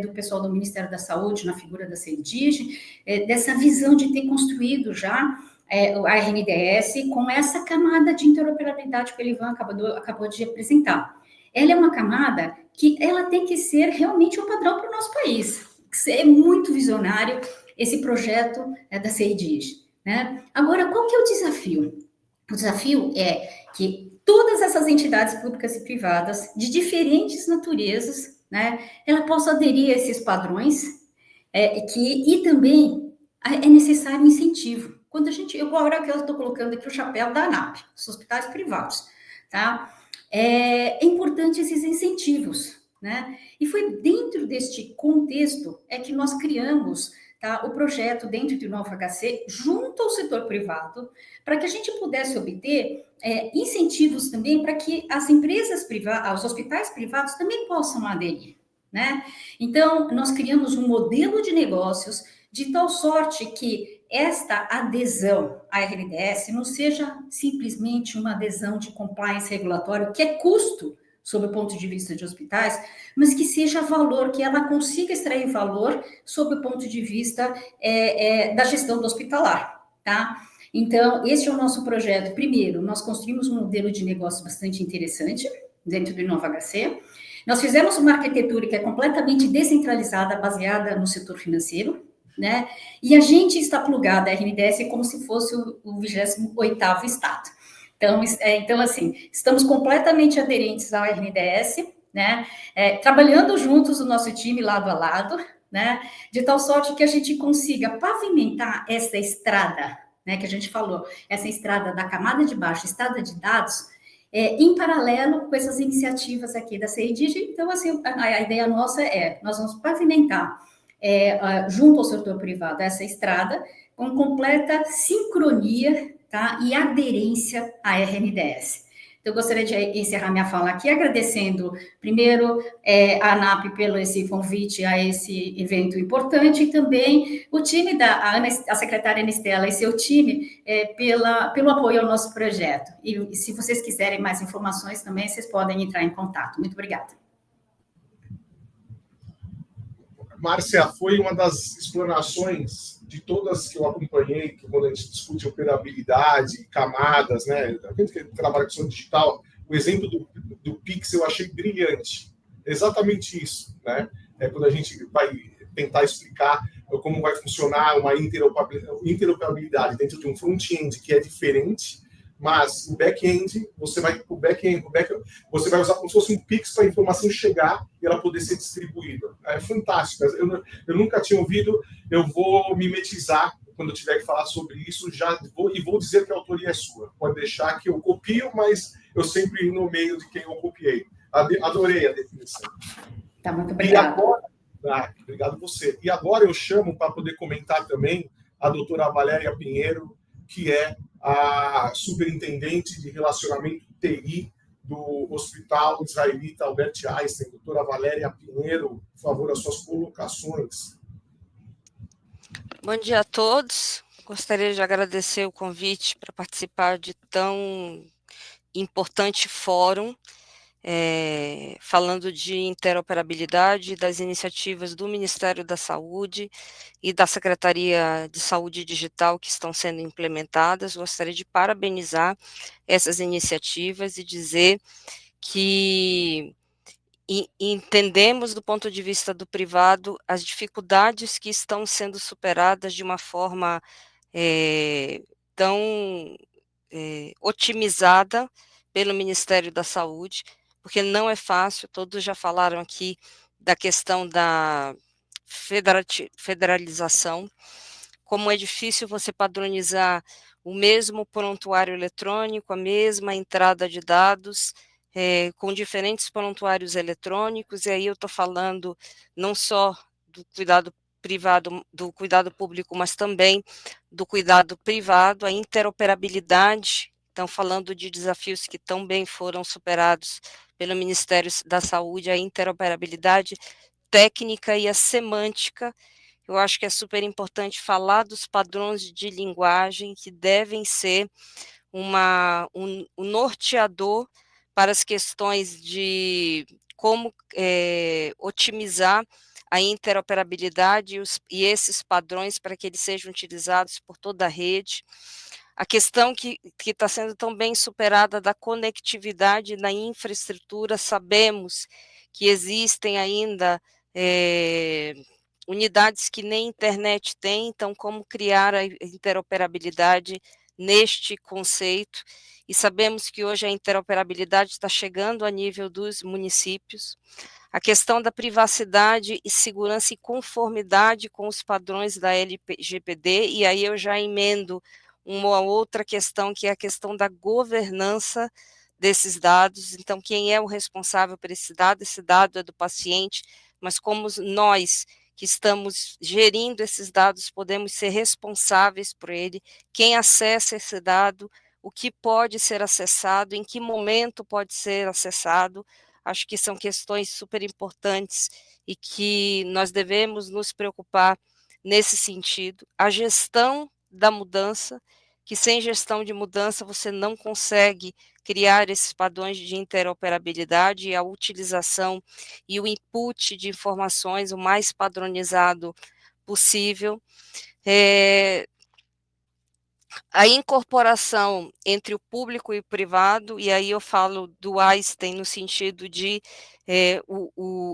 do pessoal do Ministério da Saúde, na figura da CEDIG, dessa visão de ter construído já a RNDS com essa camada de interoperabilidade que o Elivan acabou de apresentar. Ela é uma camada que ela tem que ser realmente um padrão para o nosso país. É muito visionário esse projeto da CEDIG, né? Agora, qual que é o desafio? O desafio é que todas essas entidades públicas e privadas, de diferentes naturezas, né, ela possa aderir a esses padrões, e também é necessário incentivo. Agora que eu estou colocando aqui o chapéu da ANAP, os hospitais privados, tá? é importante esses incentivos, né? E foi dentro deste contexto que nós criamos, tá, o projeto dentro do Novo HC, junto ao setor privado, para que a gente pudesse obter incentivos também para que as empresas privadas, os hospitais privados também possam aderir, né? Então, nós criamos um modelo de negócios de tal sorte que esta adesão à RNDS não seja simplesmente uma adesão de compliance regulatório, que é custo, sob o ponto de vista de hospitais, mas que seja valor, que ela consiga extrair valor sob o ponto de vista da gestão do hospitalar, tá? Então, esse é o nosso projeto. Primeiro, nós construímos um modelo de negócio bastante interessante dentro do Inova HC. Nós fizemos uma arquitetura que é completamente descentralizada, baseada no setor financeiro, né? E a gente está plugado à RNDS como se fosse o 28º estado. Então, assim, estamos completamente aderentes à RNDS, né? Trabalhando juntos o nosso time lado a lado, né? De tal sorte que a gente consiga pavimentar essa estrada, né? Que a gente falou, essa estrada da camada de baixo, estrada de dados, em paralelo com essas iniciativas aqui da CEIDIG. Então, assim, a ideia nossa nós vamos pavimentar junto ao setor privado essa estrada com completa sincronia, tá, e aderência à RNDS. Então, eu gostaria de encerrar minha fala aqui agradecendo, primeiro, a ANAP pelo esse convite a esse evento importante e também o time a secretária Anistela e seu time pelo apoio ao nosso projeto. E se vocês quiserem mais informações também, vocês podem entrar em contato. Muito obrigada. Márcia, foi uma das explanações de todas que eu acompanhei, que quando a gente discute operabilidade, camadas, né? A gente que trabalha com som digital, o exemplo do Pix eu achei brilhante. Exatamente isso, né? Quando a gente vai tentar explicar como vai funcionar uma interoperabilidade dentro de um front-end que é diferente, mas o back-end, você vai usar como se fosse um Pix para a informação chegar e ela poder ser distribuída. É fantástico. Eu nunca tinha ouvido, eu vou mimetizar quando eu tiver que falar sobre isso, vou dizer que a autoria é sua. Pode deixar que eu copio, mas eu sempre nomeio de quem eu copiei. Adorei a definição. Tá, muito obrigado. Obrigado você. E agora eu chamo para poder comentar também a doutora Valéria Pinheiro, que é a superintendente de relacionamento TI do Hospital Israelita Albert Einstein. Doutora Valéria Pinheiro, por favor, as suas colocações. Bom dia a todos. Gostaria de agradecer o convite para participar de tão importante fórum, falando de interoperabilidade das iniciativas do Ministério da Saúde e da Secretaria de Saúde Digital que estão sendo implementadas. Gostaria de parabenizar essas iniciativas e dizer que entendemos do ponto de vista do privado as dificuldades que estão sendo superadas de uma forma tão otimizada pelo Ministério da Saúde, porque não é fácil. Todos já falaram aqui da questão da federalização, como é difícil você padronizar o mesmo prontuário eletrônico, a mesma entrada de dados, com diferentes prontuários eletrônicos, e aí eu estou falando não só do cuidado privado, do cuidado público, mas também do cuidado privado, a interoperabilidade. Então, falando de desafios que também foram superados pelo Ministério da Saúde, a interoperabilidade técnica e a semântica. Eu acho que é super importante falar dos padrões de linguagem que devem ser um norteador para as questões de como otimizar a interoperabilidade e esses padrões para que eles sejam utilizados por toda a rede. A questão que está sendo tão bem superada da conectividade na infraestrutura, sabemos que existem ainda unidades que nem internet têm, então como criar a interoperabilidade neste conceito, e sabemos que hoje a interoperabilidade está chegando a nível dos municípios. A questão da privacidade e segurança e conformidade com os padrões da LGPD, e aí eu já emendo uma outra questão, que é a questão da governança desses dados. Então, quem é o responsável por esse dado é do paciente, mas como nós que estamos gerindo esses dados podemos ser responsáveis por ele, quem acessa esse dado, o que pode ser acessado, em que momento pode ser acessado, acho que são questões super importantes e que nós devemos nos preocupar nesse sentido. A gestão da mudança, que sem gestão de mudança você não consegue criar esses padrões de interoperabilidade e a utilização e o input de informações o mais padronizado possível. A incorporação entre o público e o privado, e aí eu falo do Einstein no sentido de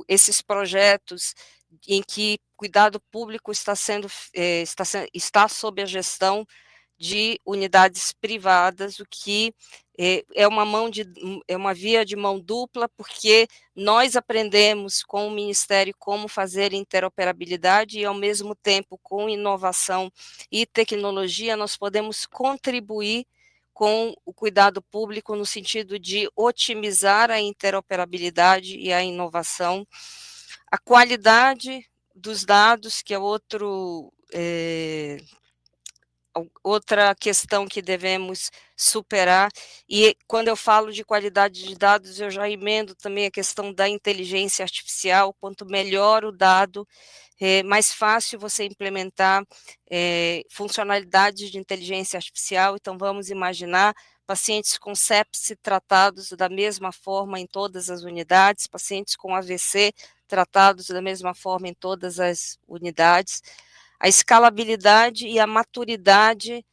esses projetos em que cuidado público está sob a gestão de unidades privadas, o que é uma via de mão dupla, porque nós aprendemos com o Ministério como fazer interoperabilidade e, ao mesmo tempo, com inovação e tecnologia, nós podemos contribuir com o cuidado público no sentido de otimizar a interoperabilidade e a inovação. A qualidade dos dados, que é outra questão que devemos superar, e quando eu falo de qualidade de dados, eu já emendo também a questão da inteligência artificial. Quanto melhor o dado, mais fácil você implementar funcionalidades de inteligência artificial. Então, vamos imaginar pacientes com sepse tratados da mesma forma em todas as unidades, pacientes com AVC tratados da mesma forma em todas as unidades. A escalabilidade e a maturidade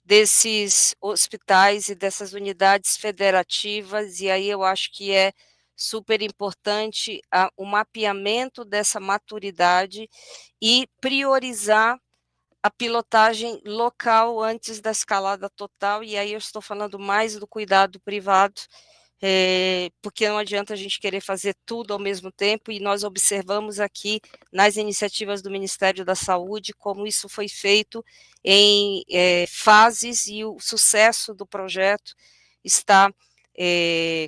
desses hospitais e dessas unidades federativas, e aí eu acho que é super importante o mapeamento dessa maturidade e priorizar a pilotagem local antes da escalada total, e aí eu estou falando mais do cuidado privado, porque não adianta a gente querer fazer tudo ao mesmo tempo, e nós observamos aqui nas iniciativas do Ministério da Saúde como isso foi feito em fases, e o sucesso do projeto está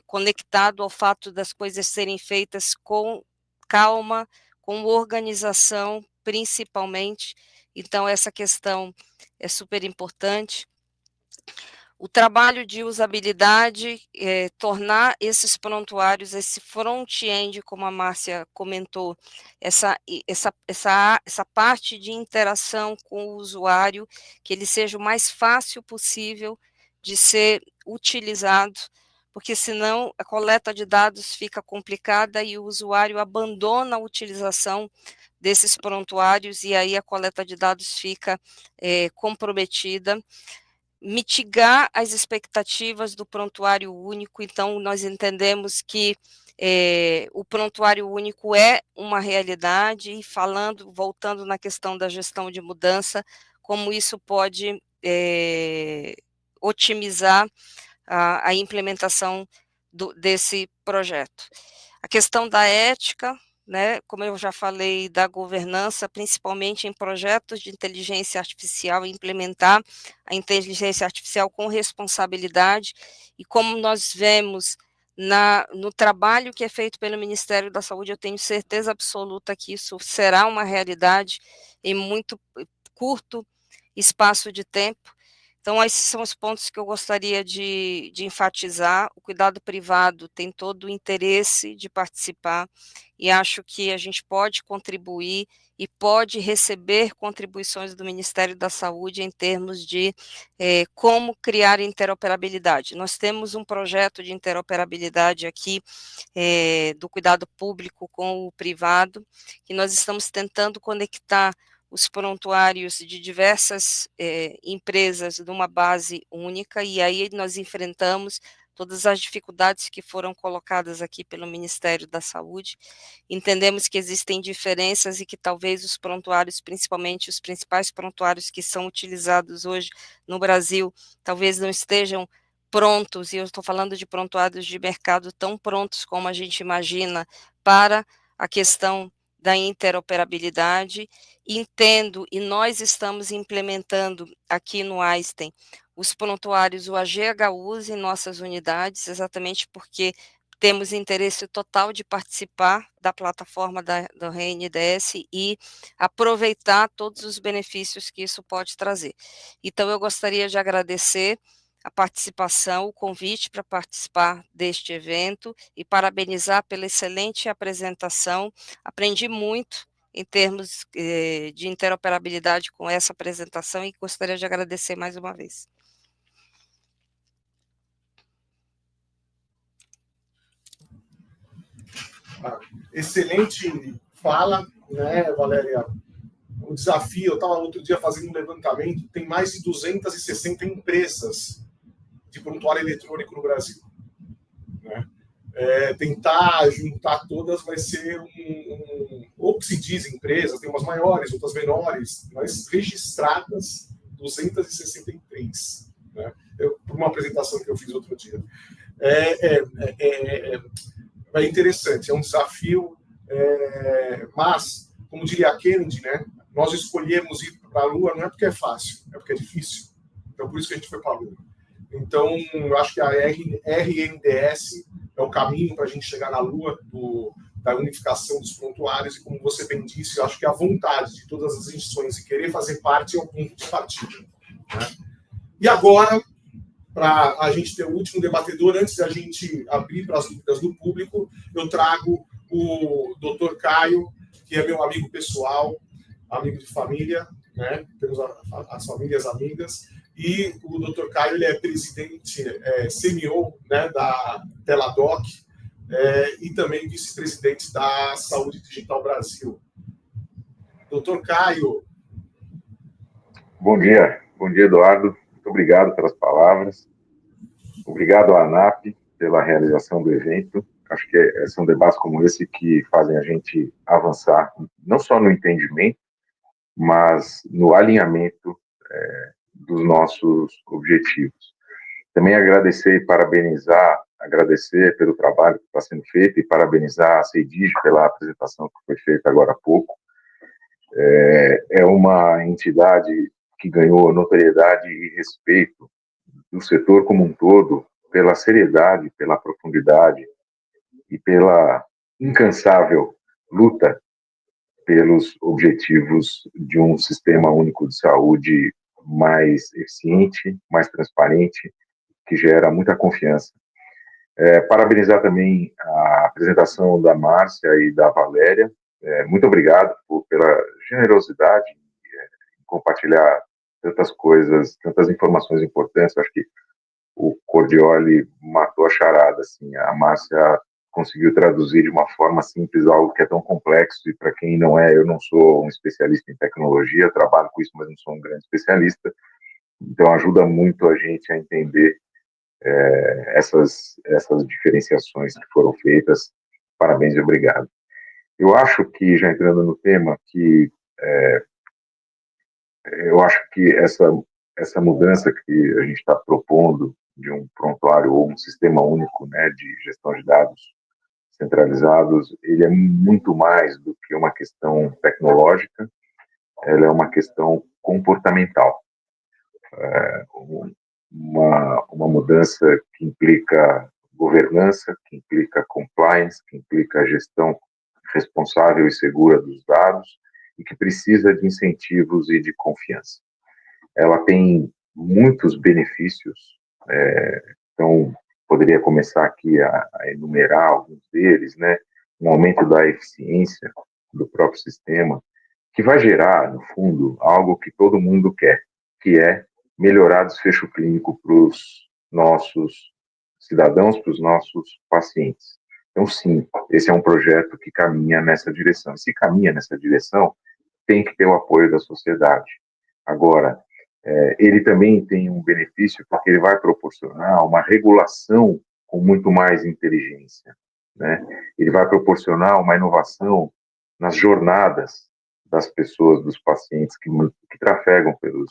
conectado ao fato das coisas serem feitas com calma, com organização, principalmente. Então, essa questão é super importante. O trabalho de usabilidade, tornar esses prontuários, esse front-end, como a Márcia comentou, essa parte de interação com o usuário, que ele seja o mais fácil possível de ser utilizado, porque senão a coleta de dados fica complicada e o usuário abandona a utilização desses prontuários, e aí a coleta de dados fica comprometida. Mitigar as expectativas do prontuário único. Então, nós entendemos que o prontuário único é uma realidade, e voltando na questão da gestão de mudança, como isso pode otimizar a implementação desse projeto. A questão da ética, né, como eu já falei, da governança, principalmente em projetos de inteligência artificial, implementar a inteligência artificial com responsabilidade, e como nós vemos no trabalho que é feito pelo Ministério da Saúde, eu tenho certeza absoluta que isso será uma realidade em muito curto espaço de tempo. Então, esses são os pontos que eu gostaria de enfatizar. O cuidado privado tem todo o interesse de participar, e acho que a gente pode contribuir e pode receber contribuições do Ministério da Saúde em termos de como criar interoperabilidade. Nós temos um projeto de interoperabilidade aqui do cuidado público com o privado, que nós estamos tentando conectar os prontuários de diversas empresas numa base única, e aí nós enfrentamos todas as dificuldades que foram colocadas aqui pelo Ministério da Saúde. Entendemos que existem diferenças e que talvez os prontuários, principalmente os principais prontuários que são utilizados hoje no Brasil, talvez não estejam prontos, e eu estou falando de prontuários de mercado tão prontos como a gente imagina para a questão da interoperabilidade. Entendo, e nós estamos implementando aqui no Einstein os prontuários UAG-HUs em nossas unidades, exatamente porque temos interesse total de participar da plataforma do RNDS e aproveitar todos os benefícios que isso pode trazer. Então, eu gostaria de agradecer a participação, o convite para participar deste evento e parabenizar pela excelente apresentação. Aprendi muito em termos de interoperabilidade com essa apresentação e gostaria de agradecer mais uma vez. Excelente fala, né, Valéria? O desafio, eu estava outro dia fazendo um levantamento, tem mais de 260 empresas de prontuário eletrônico no Brasil. Né? Tentar juntar todas vai ser ou que se diz empresas, tem umas maiores, outras menores, mas registradas 263. Né? Por uma apresentação que eu fiz outro dia. É interessante, é um desafio, mas, como diria a Kennedy, né, nós escolhemos ir para a Lua não é porque é fácil, é porque é difícil. Então, por isso que a gente foi para a Lua. Então, eu acho que a RNDS é o caminho para a gente chegar na Lua, da unificação dos prontuários, e como você bem disse, eu acho que a vontade de todas as instituições e querer fazer parte é o ponto de partida. Né? E agora, para a gente ter o último debatedor, antes da gente abrir para as dúvidas do público, eu trago o Dr. Caio, que é meu amigo pessoal, amigo de família, né? Temos as famílias amigas, e o Dr. Caio ele é presidente, CMO, né, da Teladoc, e também vice-presidente da Saúde Digital Brasil. Dr. Caio. Bom dia, Eduardo. Muito obrigado pelas palavras. Obrigado à ANAP pela realização do evento. Acho que são debates como esse que fazem a gente avançar, não só no entendimento, mas no alinhamento dos nossos objetivos. Também agradecer e parabenizar, agradecer pelo trabalho que está sendo feito e parabenizar a CEDIG pela apresentação que foi feita agora há pouco. É uma entidade que ganhou notoriedade e respeito do setor como um todo pela seriedade, pela profundidade e pela incansável luta pelos objetivos de um sistema único de saúde mais eficiente, mais transparente, que gera muita confiança. Parabenizar também a apresentação da Márcia e da Valéria. Muito obrigado pela generosidade em compartilhar tantas coisas, tantas informações importantes. Acho que o Cordioli matou a charada. Assim, a Márcia conseguiu traduzir de uma forma simples algo que é tão complexo, e para quem não é, eu não sou um especialista em tecnologia, trabalho com isso, mas não sou um grande especialista, então ajuda muito a gente a entender essas diferenciações que foram feitas. Parabéns e obrigado. Eu acho que, já entrando no tema, que eu acho que essa mudança que a gente está propondo de um prontuário ou um sistema único, né, de gestão de dados centralizados, ele é muito mais do que uma questão tecnológica, ela é uma questão comportamental. Uma mudança que implica governança, que implica compliance, que implica gestão responsável e segura dos dados, e que precisa de incentivos e de confiança. Ela tem muitos benefícios, então poderia começar aqui a enumerar alguns deles, né? Um aumento da eficiência do próprio sistema, que vai gerar, no fundo, algo que todo mundo quer, que é melhorar desfecho clínico para os nossos cidadãos, para os nossos pacientes. Então, sim, esse é um projeto que caminha nessa direção. E se caminha nessa direção, tem que ter o apoio da sociedade. Agora, ele também tem um benefício porque ele vai proporcionar uma regulação com muito mais inteligência, né? Ele vai proporcionar uma inovação nas jornadas das pessoas, dos pacientes que trafegam pelos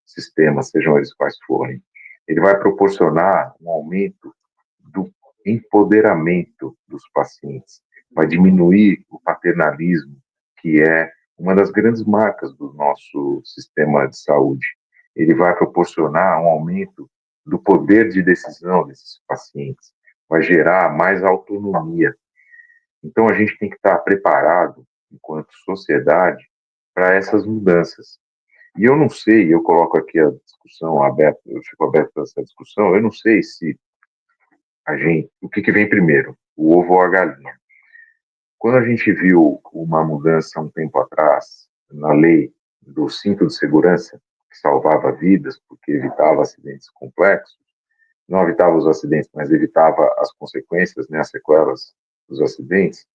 sistemas, sejam eles quais forem. Ele vai proporcionar um aumento do empoderamento dos pacientes, vai diminuir o paternalismo que é uma das grandes marcas do nosso sistema de saúde. Ele vai proporcionar um aumento do poder de decisão desses pacientes, vai gerar mais autonomia. Então, a gente tem que estar preparado, enquanto sociedade, para essas mudanças. E eu não sei, eu coloco aqui a discussão aberta, eu fico aberto para essa discussão, eu não sei se o que vem primeiro, o ovo ou a galinha. Quando a gente viu uma mudança um tempo atrás na lei do cinto de segurança, que salvava vidas, porque evitava acidentes complexos, não evitava os acidentes, mas evitava as consequências, né, as sequelas dos acidentes,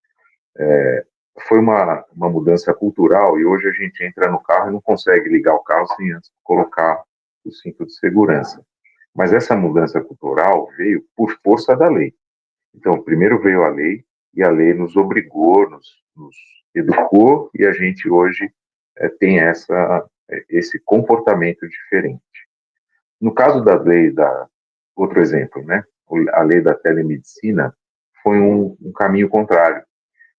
foi uma mudança cultural, e hoje a gente entra no carro e não consegue ligar o carro sem antes colocar o cinto de segurança. Mas essa mudança cultural veio por força da lei. Então, primeiro veio a lei, e a lei nos obrigou, nos educou, e a gente hoje tem esse comportamento diferente. No caso da lei, outro exemplo, né? A lei da telemedicina foi um caminho contrário.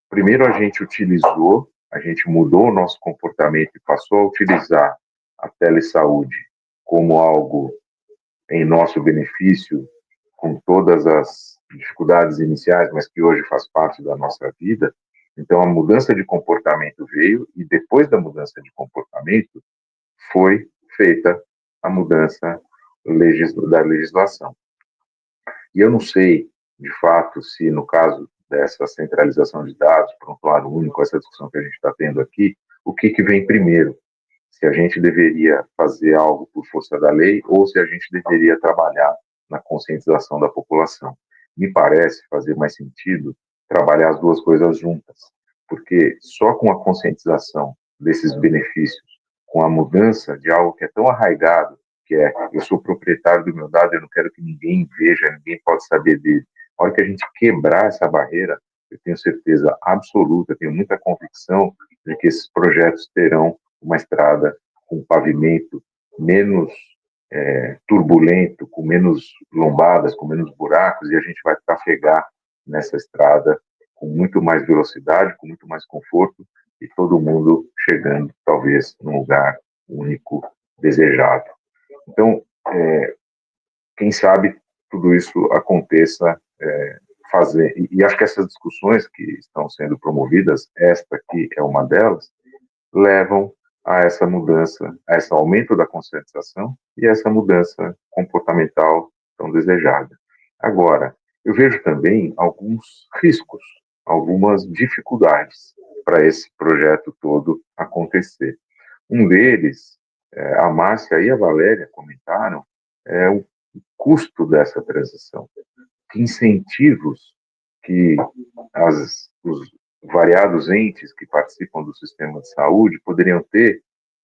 Primeiro a gente mudou o nosso comportamento e passou a utilizar a telesaúde como algo em nosso benefício, com todas as dificuldades iniciais, mas que hoje faz parte da nossa vida. Então, a mudança de comportamento veio, e depois da mudança de comportamento, foi feita a mudança da legislação. E eu não sei, de fato, se no caso dessa centralização de dados, prontuário único, essa discussão que a gente está tendo aqui, o que vem primeiro? Se a gente deveria fazer algo por força da lei ou se a gente deveria trabalhar na conscientização da população. Me parece fazer mais sentido trabalhar as duas coisas juntas, porque só com a conscientização desses benefícios, com a mudança de algo que é tão arraigado, que é eu sou proprietário do meu dado, eu não quero que ninguém veja, ninguém pode saber dele. A hora que a gente quebrar essa barreira, eu tenho certeza absoluta, tenho muita convicção de que esses projetos terão uma estrada com pavimento menos turbulento, com menos lombadas, com menos buracos, e a gente vai trafegar nessa estrada com muito mais velocidade, com muito mais conforto, e todo mundo chegando, talvez, num lugar único, desejado. Então, quem sabe tudo isso aconteça, e acho que essas discussões que estão sendo promovidas, esta aqui é uma delas, levam a essa mudança, a esse aumento da conscientização e essa mudança comportamental tão desejada. Agora, eu vejo também alguns riscos, algumas dificuldades para esse projeto todo acontecer. Um deles, a Márcia e a Valéria comentaram, é o custo dessa transição. Que incentivos que os variados entes que participam do sistema de saúde poderiam ter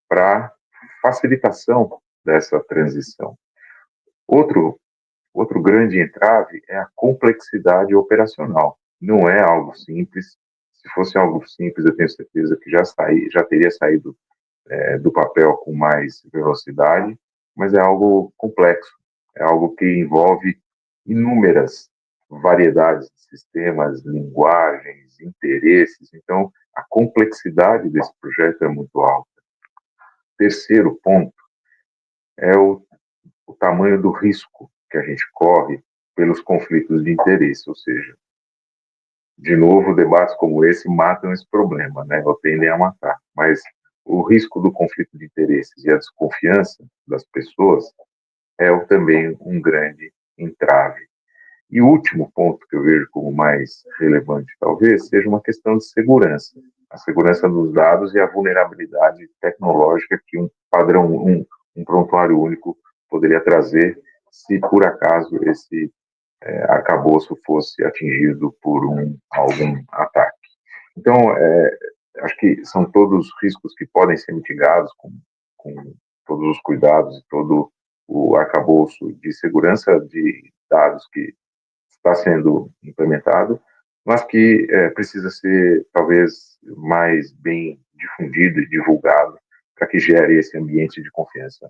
para facilitação dessa transição. Outro grande entrave é a complexidade operacional. Não é algo simples. Se fosse algo simples, eu tenho certeza que já teria saído do papel com mais velocidade, mas é algo complexo. É algo que envolve inúmeras variedades de sistemas, linguagens, interesses. Então, a complexidade desse projeto é muito alta. Terceiro ponto é o tamanho do risco que a gente corre pelos conflitos de interesse, ou seja, de novo, debates como esse matam esse problema, né? Ou tendem a matar. Mas o risco do conflito de interesses e a desconfiança das pessoas é também um grande entrave. E o último ponto que eu vejo como mais relevante, talvez, seja uma questão de segurança. A segurança dos dados e a vulnerabilidade tecnológica que um padrão, um prontuário único poderia trazer se, por acaso, esse arcabouço fosse atingido por algum ataque. Então, acho que são todos riscos que podem ser mitigados com todos os cuidados e todo o arcabouço de segurança de dados que está sendo implementado, mas que precisa ser, talvez, mais bem difundido e divulgado para que gere esse ambiente de confiança.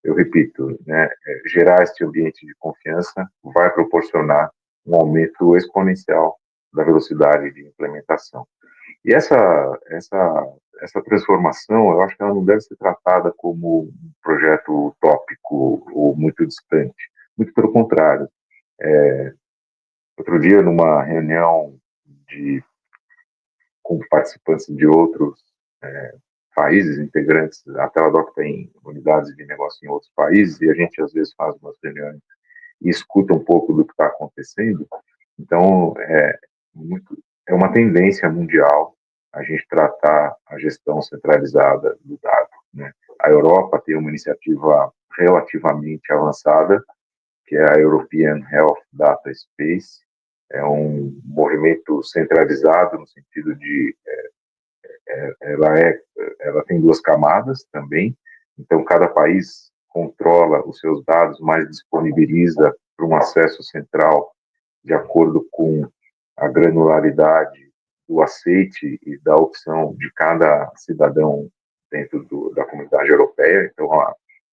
Eu repito, né, gerar esse ambiente de confiança vai proporcionar um aumento exponencial da velocidade de implementação. E essa transformação, eu acho que ela não deve ser tratada como um projeto utópico ou muito distante. Muito pelo contrário. Outro dia, numa reunião com participantes de outros países integrantes, a Teladoc tem unidades de negócio em outros países, e a gente às vezes faz umas reuniões e escuta um pouco do que está acontecendo. Então, é uma tendência mundial a gente tratar a gestão centralizada do dado, né? A Europa tem uma iniciativa relativamente avançada, que é a European Health Data Space. É um movimento centralizado no sentido de ela tem 2 camadas também. Então, cada país controla os seus dados, mas disponibiliza para um acesso central de acordo com a granularidade do aceite e da opção de cada cidadão dentro da comunidade europeia. Então,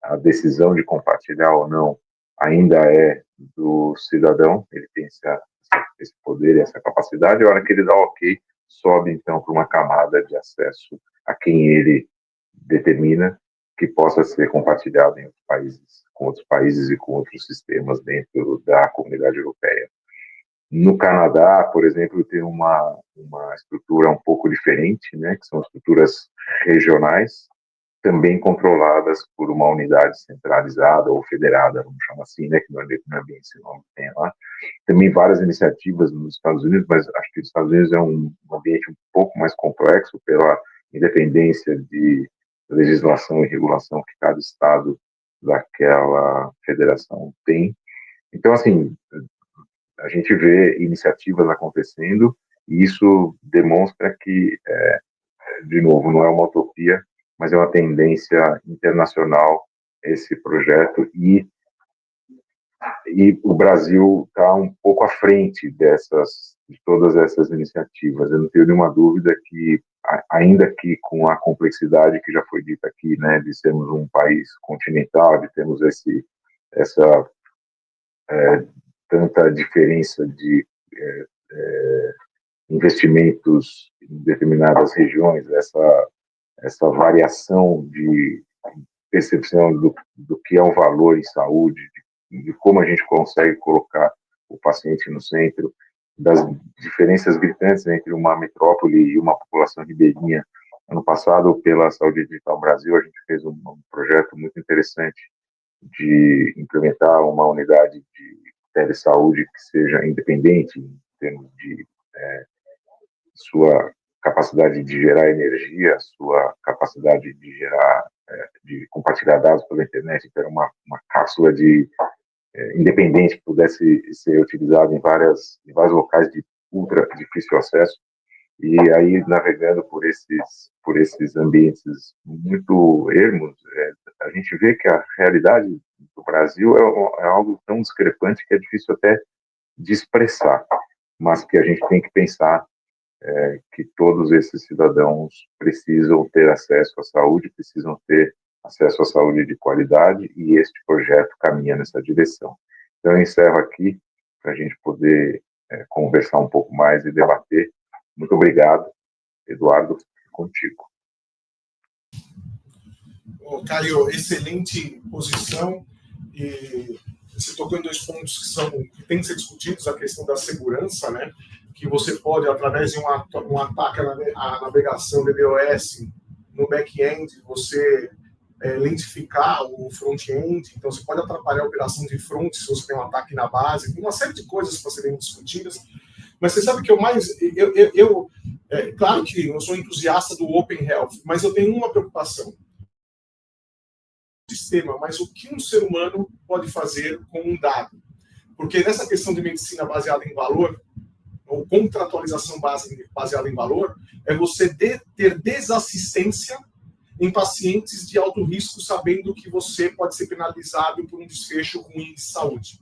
a decisão de compartilhar ou não ainda é do cidadão, ele tem esse poder e essa capacidade. A hora que ele dá ok, sobe então para uma camada de acesso a quem ele determina que possa ser compartilhado em outros países, com outros países e com outros sistemas dentro da comunidade europeia. No Canadá, por exemplo, tem uma estrutura um pouco diferente, né, que são estruturas regionais, também controladas por uma unidade centralizada ou federada, vamos chamar assim, né, que não é bem esse nome que tem lá. Também várias iniciativas nos Estados Unidos, mas acho que os Estados Unidos é um ambiente um pouco mais complexo pela independência de legislação e regulação que cada estado daquela federação tem. Então, assim, a gente vê iniciativas acontecendo e isso demonstra que, de novo, não é uma utopia, mas é uma tendência internacional esse projeto, e o Brasil está um pouco à frente de todas essas iniciativas. Eu não tenho nenhuma dúvida que, ainda que com a complexidade que já foi dita aqui, né, de sermos um país continental, de termos essa tanta diferença de investimentos em determinadas regiões, essa variação de percepção do que é um valor em saúde, de como a gente consegue colocar o paciente no centro, das diferenças gritantes entre uma metrópole e uma população ribeirinha. Ano passado, pela Saúde Digital Brasil, a gente fez um projeto muito interessante de implementar uma unidade de telesaúde que seja independente em termos de sua capacidade de gerar energia, sua capacidade de gerar, de compartilhar dados pela internet, que era uma cápsula independente que pudesse ser utilizada em vários locais de ultra difícil acesso. E aí, navegando por esses ambientes muito ermos, a gente vê que a realidade do Brasil é algo tão discrepante que é difícil até de expressar, mas que a gente tem que pensar que todos esses cidadãos precisam ter acesso à saúde, precisam ter acesso à saúde de qualidade, e este projeto caminha nessa direção. Então, eu encerro aqui para a gente poder conversar um pouco mais e debater. Muito obrigado, Eduardo, contigo. Caio, excelente posição, e você tocou em 2 pontos que têm que ser discutidos, a questão da segurança, né? Que você pode, através de um ataque à navegação DDoS no back-end, você lentificar o front-end, então você pode atrapalhar a operação de front se você tem um ataque na base, tem uma série de coisas para serem discutidas, mas você sabe que claro que eu sou entusiasta do Open Health, mas eu tenho uma preocupação. Sistema, mas o que um ser humano pode fazer com um dado? Porque nessa questão de medicina baseada em valor, ou contratualização baseada em valor, é você ter desassistência em pacientes de alto risco, sabendo que você pode ser penalizado por um desfecho ruim de saúde,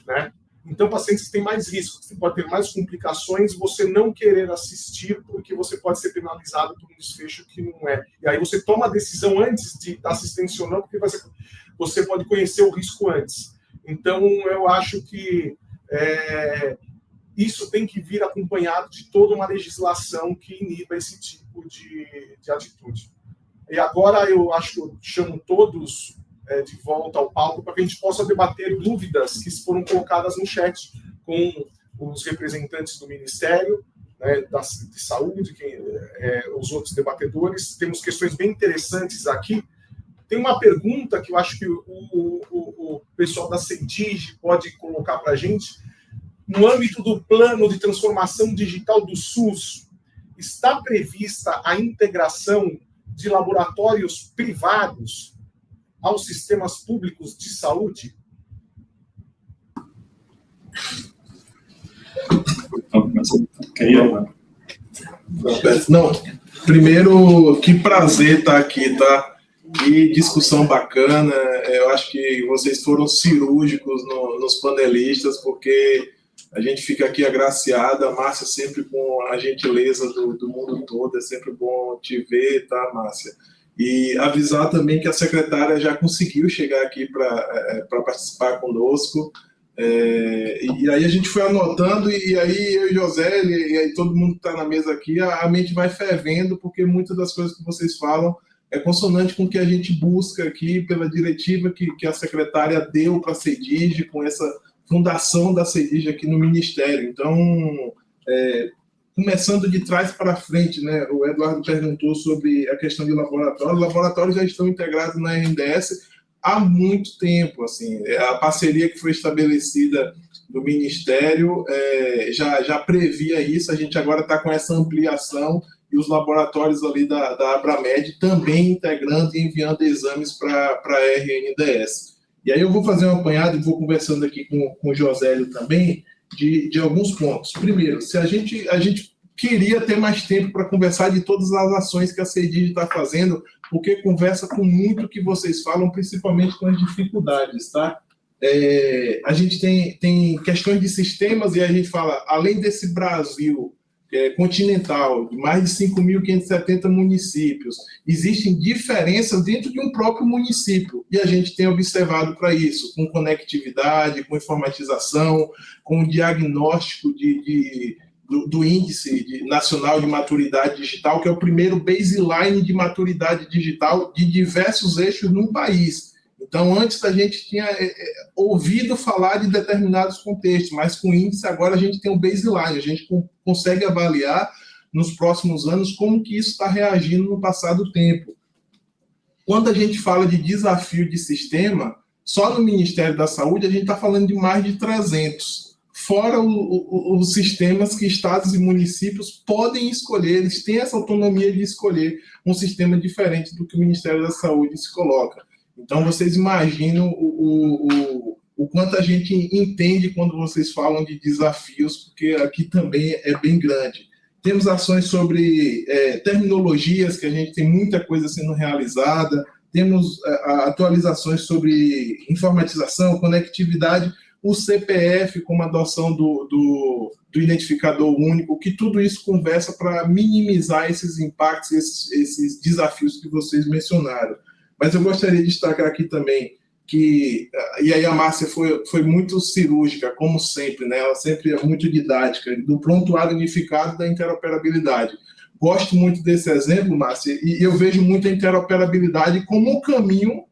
né? Então, pacientes que têm mais risco, que pode ter mais complicações, você não querer assistir porque você pode ser penalizado por um desfecho que não é. E aí você toma a decisão antes da assistência ou não, porque você pode conhecer o risco antes. Então, eu acho que isso tem que vir acompanhado de toda uma legislação que iniba esse tipo de atitude. E agora eu acho que eu chamo todos de volta ao palco para que a gente possa debater dúvidas que foram colocadas no chat com os representantes do Ministério, né, de Saúde, os outros debatedores. Temos questões bem interessantes aqui. Tem uma pergunta que eu acho que o pessoal da CEDIG pode colocar para a gente. No âmbito do plano de transformação digital do SUS, está prevista a integração de laboratórios privados aos sistemas públicos de saúde? Não, primeiro, que prazer estar aqui, tá? Que discussão bacana. Eu acho que vocês foram cirúrgicos nos panelistas, porque a gente fica aqui agraciada. A Márcia sempre com a gentileza do mundo todo, é sempre bom te ver, tá, Márcia? E avisar também que a secretária já conseguiu chegar aqui para participar conosco. E aí a gente foi anotando, e aí eu e José, e aí todo mundo que está na mesa aqui, a mente vai fervendo, porque muitas das coisas que vocês falam é consonante com o que a gente busca aqui pela diretiva que a secretária deu para a CEDIG, com essa fundação da CEDIG aqui no Ministério. Então, começando de trás para frente, né? O Eduardo perguntou sobre a questão de laboratório. Os laboratórios já estão integrados na RNDS há muito tempo. Assim, a parceria que foi estabelecida do Ministério já previa isso. A gente agora está com essa ampliação e os laboratórios ali da Abramed também integrando e enviando exames para a RNDS. E aí eu vou fazer um apanhado e vou conversando aqui com o Josélio também de alguns pontos. Primeiro, se a gente queria ter mais tempo para conversar de todas as ações que a CEDIG está fazendo, porque conversa com muito que vocês falam, principalmente com as dificuldades, tá? A gente tem questões de sistemas e a gente fala, além desse Brasil continental, de mais de 5.570 municípios, existem diferenças dentro de um próprio município, e a gente tem observado para isso, com conectividade, com informatização, com o diagnóstico do Índice Nacional de Maturidade Digital, que é o primeiro baseline de maturidade digital de diversos eixos no país. Então, antes a gente tinha ouvido falar de determinados contextos, mas com o índice agora a gente tem um baseline, a gente consegue avaliar nos próximos anos como que isso está reagindo no passado tempo. Quando a gente fala de desafio de sistema, só no Ministério da Saúde a gente está falando de mais de 300, fora os sistemas que estados e municípios podem escolher, eles têm essa autonomia de escolher um sistema diferente do que o Ministério da Saúde se coloca. Então, vocês imaginam o quanto a gente entende quando vocês falam de desafios, porque aqui também é bem grande. Temos ações sobre terminologias, que a gente tem muita coisa sendo realizada, temos atualizações sobre informatização, conectividade, o CPF como adoção do identificador único, que tudo isso conversa para minimizar esses impactos, esses desafios que vocês mencionaram. Mas eu gostaria de destacar aqui também que, e aí a Márcia foi muito cirúrgica, como sempre, né? Ela sempre é muito didática, do prontuário unificado da interoperabilidade. Gosto muito desse exemplo, Márcia, e eu vejo muito a interoperabilidade como um caminho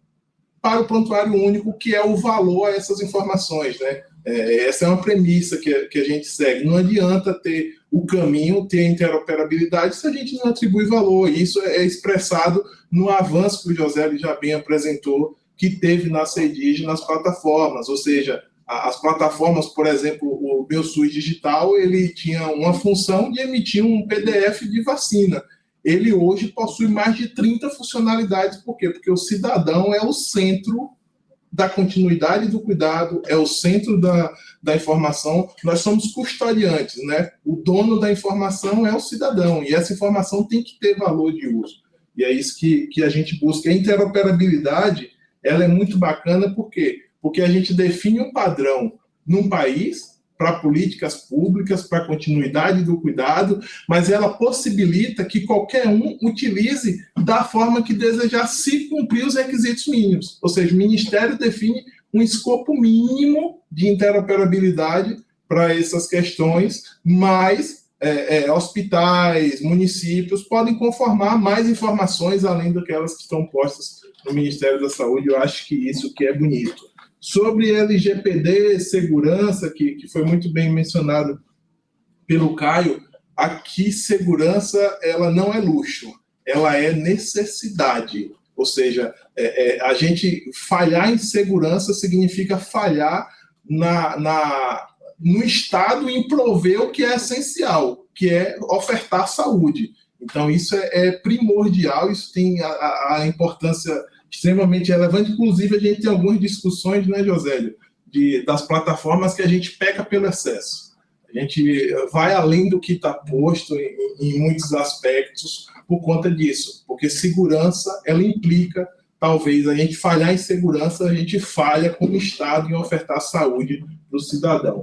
para o prontuário único, que é o valor a essas informações, né? Essa é uma premissa que a gente segue. Não adianta ter o caminho, ter a interoperabilidade, se a gente não atribui valor. Isso é expressado no avanço que o José já bem apresentou, que teve na CEDIG, nas plataformas. Ou seja, as plataformas, por exemplo, o Meu SUS Digital, ele tinha uma função de emitir um PDF de vacina. Ele hoje possui mais de 30 funcionalidades. Por quê? Porque o cidadão é o centro da continuidade do cuidado, é o centro da informação. Nós somos custodiantes, né? O dono da informação é o cidadão, e essa informação tem que ter valor de uso. E é isso que a gente busca. A interoperabilidade, ela é muito bacana, por quê? Porque a gente define um padrão num país para políticas públicas, para a continuidade do cuidado, mas ela possibilita que qualquer um utilize da forma que desejar, se cumprir os requisitos mínimos. Ou seja, o Ministério define um escopo mínimo de interoperabilidade para essas questões, mas hospitais, municípios podem conformar mais informações além daquelas que estão postas no Ministério da Saúde. Eu acho que isso que é bonito. Sobre LGPD, segurança, que foi muito bem mencionado pelo Caio, aqui segurança ela não é luxo, ela é necessidade. Ou seja, a gente falhar em segurança significa falhar no Estado em prover o que é essencial, que é ofertar saúde. Então, isso é primordial, isso tem a importância extremamente relevante. Inclusive, a gente tem algumas discussões, né, Josélio, das plataformas que a gente peca pelo excesso. A gente vai além do que está posto em muitos aspectos por conta disso, porque segurança, ela implica, talvez, a gente falhar em segurança, a gente falha como Estado em ofertar saúde para o cidadão.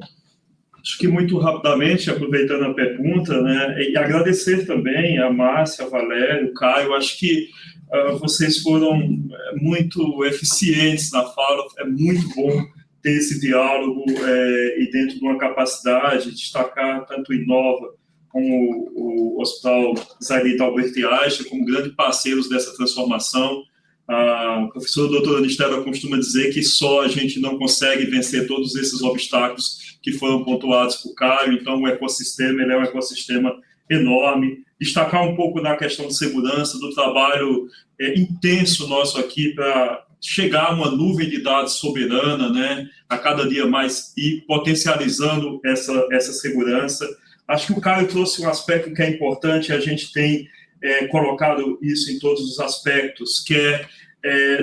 Acho que muito rapidamente, aproveitando a pergunta, né, e agradecer também a Márcia, a Valério, o Caio, acho que vocês foram muito eficientes na fala, é muito bom ter esse diálogo e dentro de uma capacidade de destacar tanto Inova como o Hospital Israelita Albert Einstein como grandes parceiros dessa transformação. A professora doutora Anistela costuma dizer que só a gente não consegue vencer todos esses obstáculos que foram pontuados por Caio, então o ecossistema ele é um ecossistema enorme. Destacar um pouco na questão de segurança, do trabalho intenso nosso aqui para chegar a uma nuvem de dados soberana, né, a cada dia mais, e potencializando essa segurança. Acho que o Caio trouxe um aspecto que é importante, a gente tem colocado isso em todos os aspectos, que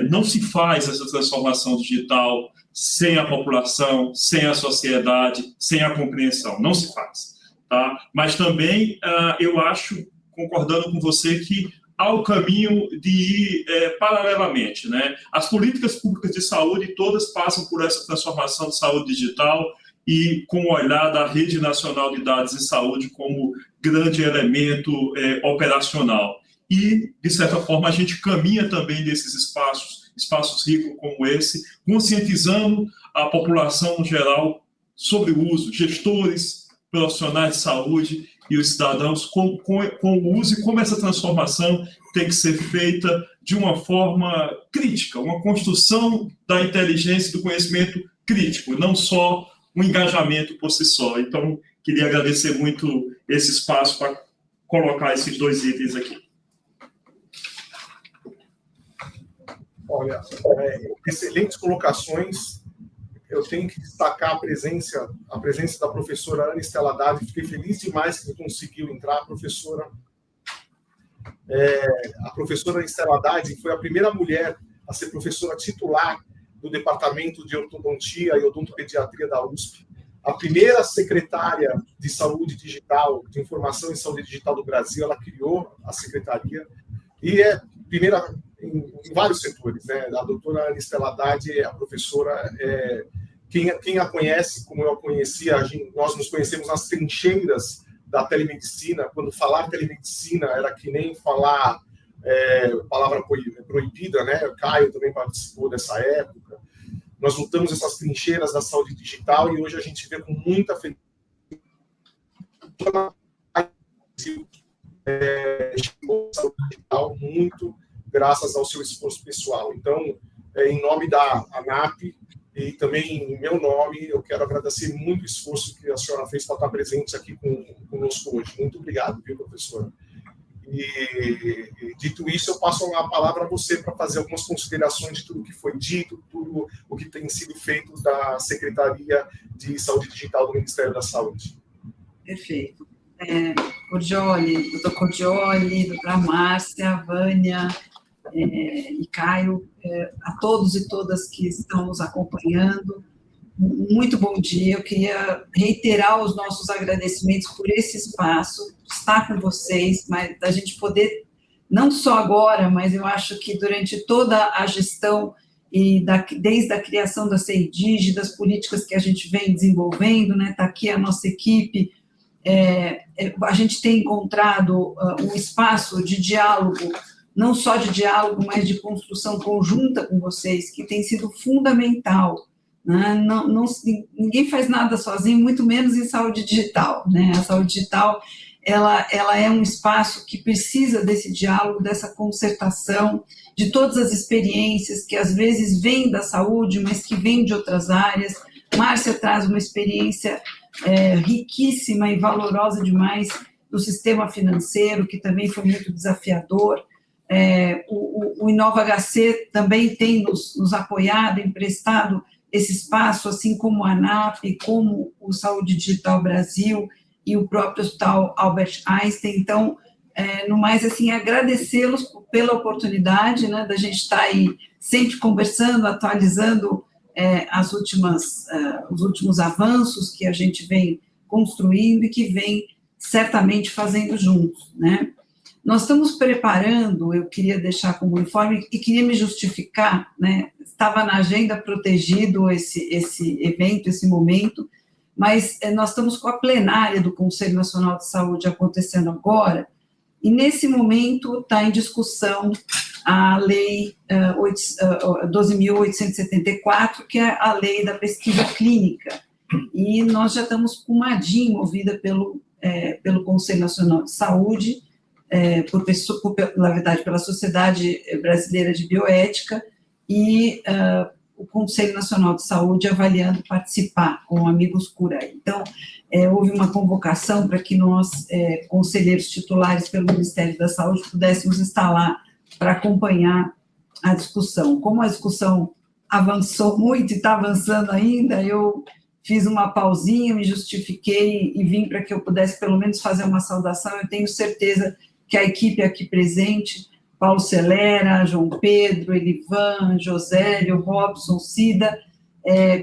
não se faz essa transformação digital sem a população, sem a sociedade, sem a compreensão, não se faz. Tá? Mas também eu acho, concordando com você, que há o caminho de ir paralelamente, né? As políticas públicas de saúde todas passam por essa transformação de saúde digital e com o olhar da Rede Nacional de Dados em Saúde como grande elemento operacional. E, de certa forma, a gente caminha também desses espaços ricos como esse, conscientizando a população no geral sobre o uso, gestores, profissionais de saúde e os cidadãos com o uso e como essa transformação tem que ser feita de uma forma crítica, uma construção da inteligência e do conhecimento crítico, não só um engajamento por si só. Então, queria agradecer muito esse espaço para colocar esses dois itens aqui. Olha, excelentes colocações. Eu tenho que destacar a presença da professora Ana Estela Haddad. Fiquei feliz demais que conseguiu entrar, a professora Ana Estela Haddad foi a primeira mulher a ser professora titular do Departamento de Ortodontia e Odontopediatria da USP, a primeira secretária de Saúde Digital, de Informação e Saúde Digital do Brasil. Ela criou a secretaria e é primeira em vários setores, né? A doutora Ana Estela Haddad é a professora, quem a conhece, como eu a conhecia, nós nos conhecemos nas trincheiras da telemedicina. Quando falar telemedicina era que nem falar palavra proibida, né? O Caio também participou dessa época. Nós lutamos essas trincheiras da saúde digital e hoje a gente vê com muita felicidade saúde digital, muito graças ao seu esforço pessoal. Então, em nome da ANAP e também em meu nome, eu quero agradecer muito o esforço que a senhora fez para estar presente aqui conosco hoje. Muito obrigado, viu, professora? E dito isso, eu passo a palavra a você para fazer algumas considerações de tudo que foi dito, tudo o que tem sido feito da Secretaria de Saúde Digital do Ministério da Saúde. Perfeito. Cordioli, doutor Cordioli, doutora Márcia, Vânia e Caio, a todos e todas que estão nos acompanhando, muito bom dia. Eu queria reiterar os nossos agradecimentos por esse espaço, estar com vocês, mas a gente poder, não só agora, mas eu acho que durante toda a gestão e desde a criação da CEIDIG, das políticas que a gente vem desenvolvendo, né, está aqui a nossa equipe, a gente tem encontrado um espaço de diálogo, não só de diálogo, mas de construção conjunta com vocês, que tem sido fundamental né? Ninguém faz nada sozinho, muito menos em saúde digital, né? A saúde digital, ela é um espaço que precisa desse diálogo, dessa concertação, de todas as experiências que às vezes vêm da saúde, mas que vêm de outras áreas. Márcia traz uma experiência riquíssima e valorosa demais do sistema financeiro, que também foi muito desafiador. O Inova HC também tem nos apoiado, emprestado esse espaço, assim como a ANAP, como o Saúde Digital Brasil e o próprio Hospital Albert Einstein. Então, no mais, assim, agradecê-los pela oportunidade, né, da gente estar aí sempre conversando, atualizando os últimos avanços que a gente vem construindo e que vem certamente fazendo juntos, né. Nós estamos preparando, eu queria deixar como informe e queria me justificar, né, estava na agenda protegido esse evento, esse momento, mas nós estamos com a plenária do Conselho Nacional de Saúde acontecendo agora, e nesse momento está em discussão a Lei 12.874, que é a lei da pesquisa clínica, e nós já estamos com uma DIN movida pelo Conselho Nacional de Saúde, na verdade, pela Sociedade Brasileira de Bioética, e o Conselho Nacional de Saúde avaliando participar com amigos Cura. Então, houve uma convocação para que nós, conselheiros titulares pelo Ministério da Saúde, pudéssemos estar lá para acompanhar a discussão. Como a discussão avançou muito e está avançando ainda, eu fiz uma pausinha, me justifiquei e vim para que eu pudesse pelo menos fazer uma saudação. Eu tenho certeza que a equipe aqui presente, Paulo Celera, João Pedro, Elivan, Josélio, Robson, Cida,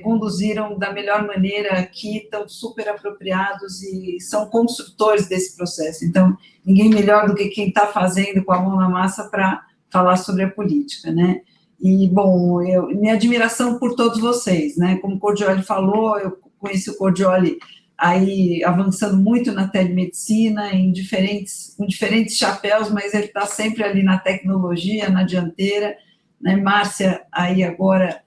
conduziram da melhor maneira aqui, estão super apropriados e são construtores desse processo. Então, ninguém melhor do que quem está fazendo com a mão na massa para falar sobre a política, né? E, bom, minha admiração por todos vocês, né? Como o Cordioli falou, eu conheci o Cordioli aí avançando muito na telemedicina, com diferentes chapéus, mas ele está sempre ali na tecnologia, na dianteira, né? Márcia aí agora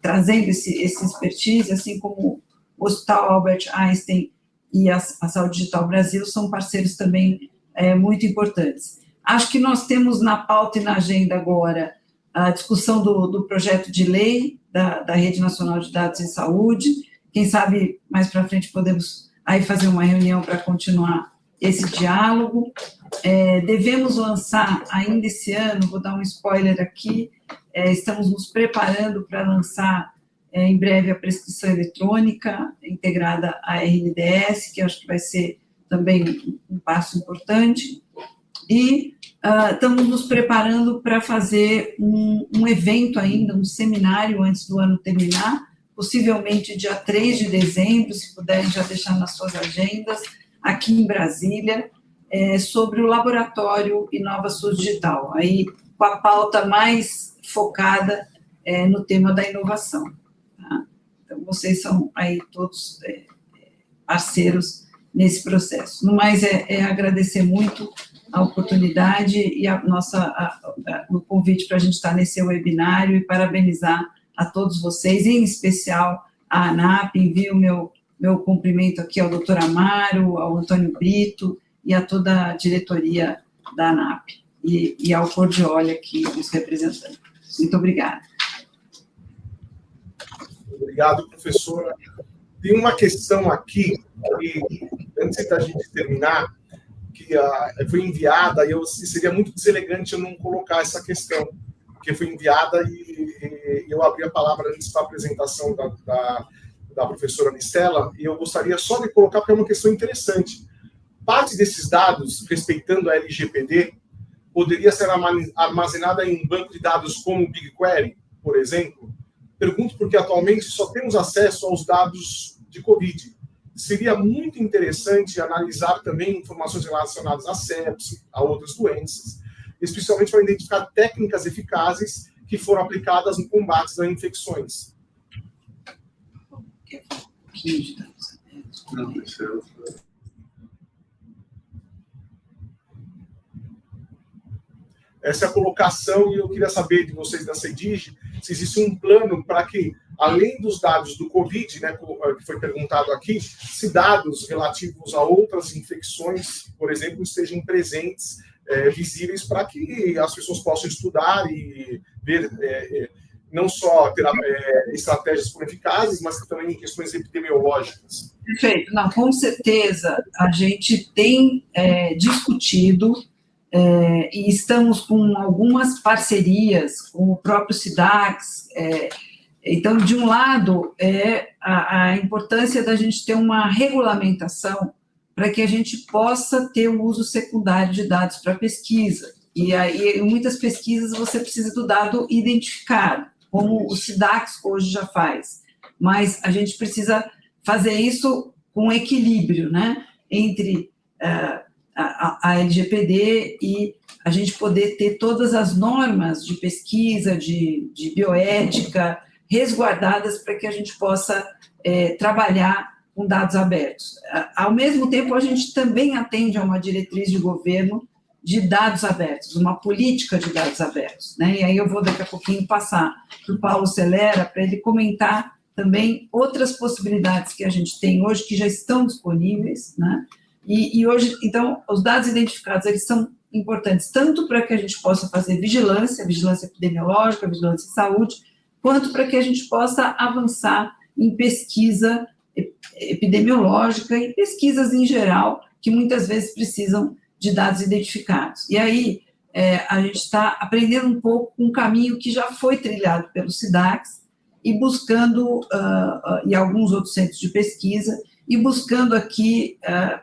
trazendo esse expertise, assim como o Hospital Albert Einstein e a Saúde Digital Brasil são parceiros também muito importantes. Acho que nós temos na pauta e na agenda agora a discussão do projeto de lei da Rede Nacional de Dados em Saúde. Quem sabe mais para frente podemos aí fazer uma reunião para continuar esse diálogo. Devemos lançar ainda esse ano, vou dar um spoiler aqui, estamos nos preparando para lançar em breve a prescrição eletrônica integrada à RNDS, que acho que vai ser também um passo importante, e estamos nos preparando para fazer um evento ainda, um seminário antes do ano terminar, possivelmente dia 3 de dezembro, se puderem já deixar nas suas agendas, aqui em Brasília, sobre o laboratório Inova SUS Digital, aí com a pauta mais focada no tema da inovação. Tá? Então, vocês são aí todos parceiros nesse processo. No mais, agradecer muito a oportunidade e o convite para a gente estar nesse webinário e parabenizar a todos vocês, em especial a ANAP. Envio meu cumprimento aqui ao doutor Amaro, ao Antônio Brito e a toda a diretoria da ANAP e ao Cordioli aqui, nos representando. Muito obrigada. Obrigado, professora. Tem uma questão aqui, que, antes da gente terminar, que foi enviada, e seria muito deselegante eu não colocar essa questão, porque foi enviada e eu abri a palavra antes da apresentação da professora Mistela, e eu gostaria só de colocar, porque é uma questão interessante. Parte desses dados, respeitando a LGPD, poderia ser armazenada em um banco de dados como o BigQuery, por exemplo? Pergunto porque atualmente só temos acesso aos dados de Covid. Seria muito interessante analisar também informações relacionadas à sepse, a outras doenças, especialmente para identificar técnicas eficazes que foram aplicadas no combate às infecções. Essa é a colocação, e eu queria saber de vocês da CEDIG se existe um plano para que além dos dados do Covid, né, que foi perguntado aqui, se dados relativos a outras infecções, por exemplo, estejam presentes, visíveis, para que as pessoas possam estudar e ver não só estratégias eficazes, mas também questões epidemiológicas. Perfeito. Não, com certeza, a gente tem discutido e estamos com algumas parcerias com o próprio SIDAX. Então, de um lado, a importância da gente ter uma regulamentação para que a gente possa ter o uso secundário de dados para pesquisa. E aí, em muitas pesquisas, você precisa do dado identificado, como o SIDAX hoje já faz. Mas a gente precisa fazer isso com equilíbrio, né, entre a LGPD e a gente poder ter todas as normas de pesquisa, de bioética, resguardadas para que a gente possa trabalhar com dados abertos. Ao mesmo tempo, a gente também atende a uma diretriz de governo de dados abertos, uma política de dados abertos, né? E aí eu vou daqui a pouquinho passar para o Paulo Celera para ele comentar também outras possibilidades que a gente tem hoje, que já estão disponíveis, né? E hoje, então, os dados identificados, eles são importantes tanto para que a gente possa fazer vigilância epidemiológica, vigilância em saúde, quanto para que a gente possa avançar em pesquisa epidemiológica e pesquisas em geral, que muitas vezes precisam de dados identificados. E aí, a gente está aprendendo um pouco com um caminho que já foi trilhado pelo SIDAX e buscando, e alguns outros centros de pesquisa, e buscando aqui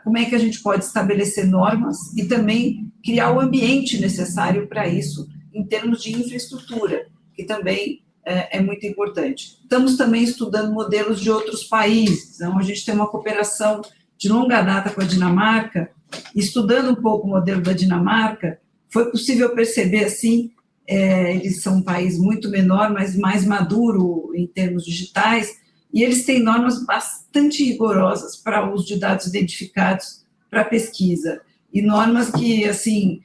como é que a gente pode estabelecer normas e também criar o ambiente necessário para isso, em termos de infraestrutura, que também é muito importante. Estamos também estudando modelos de outros países, então a gente tem uma cooperação de longa data com a Dinamarca. Estudando um pouco o modelo da Dinamarca, foi possível perceber, assim, eles são um país muito menor, mas mais maduro em termos digitais, e eles têm normas bastante rigorosas para o uso de dados identificados para pesquisa, e normas que, assim,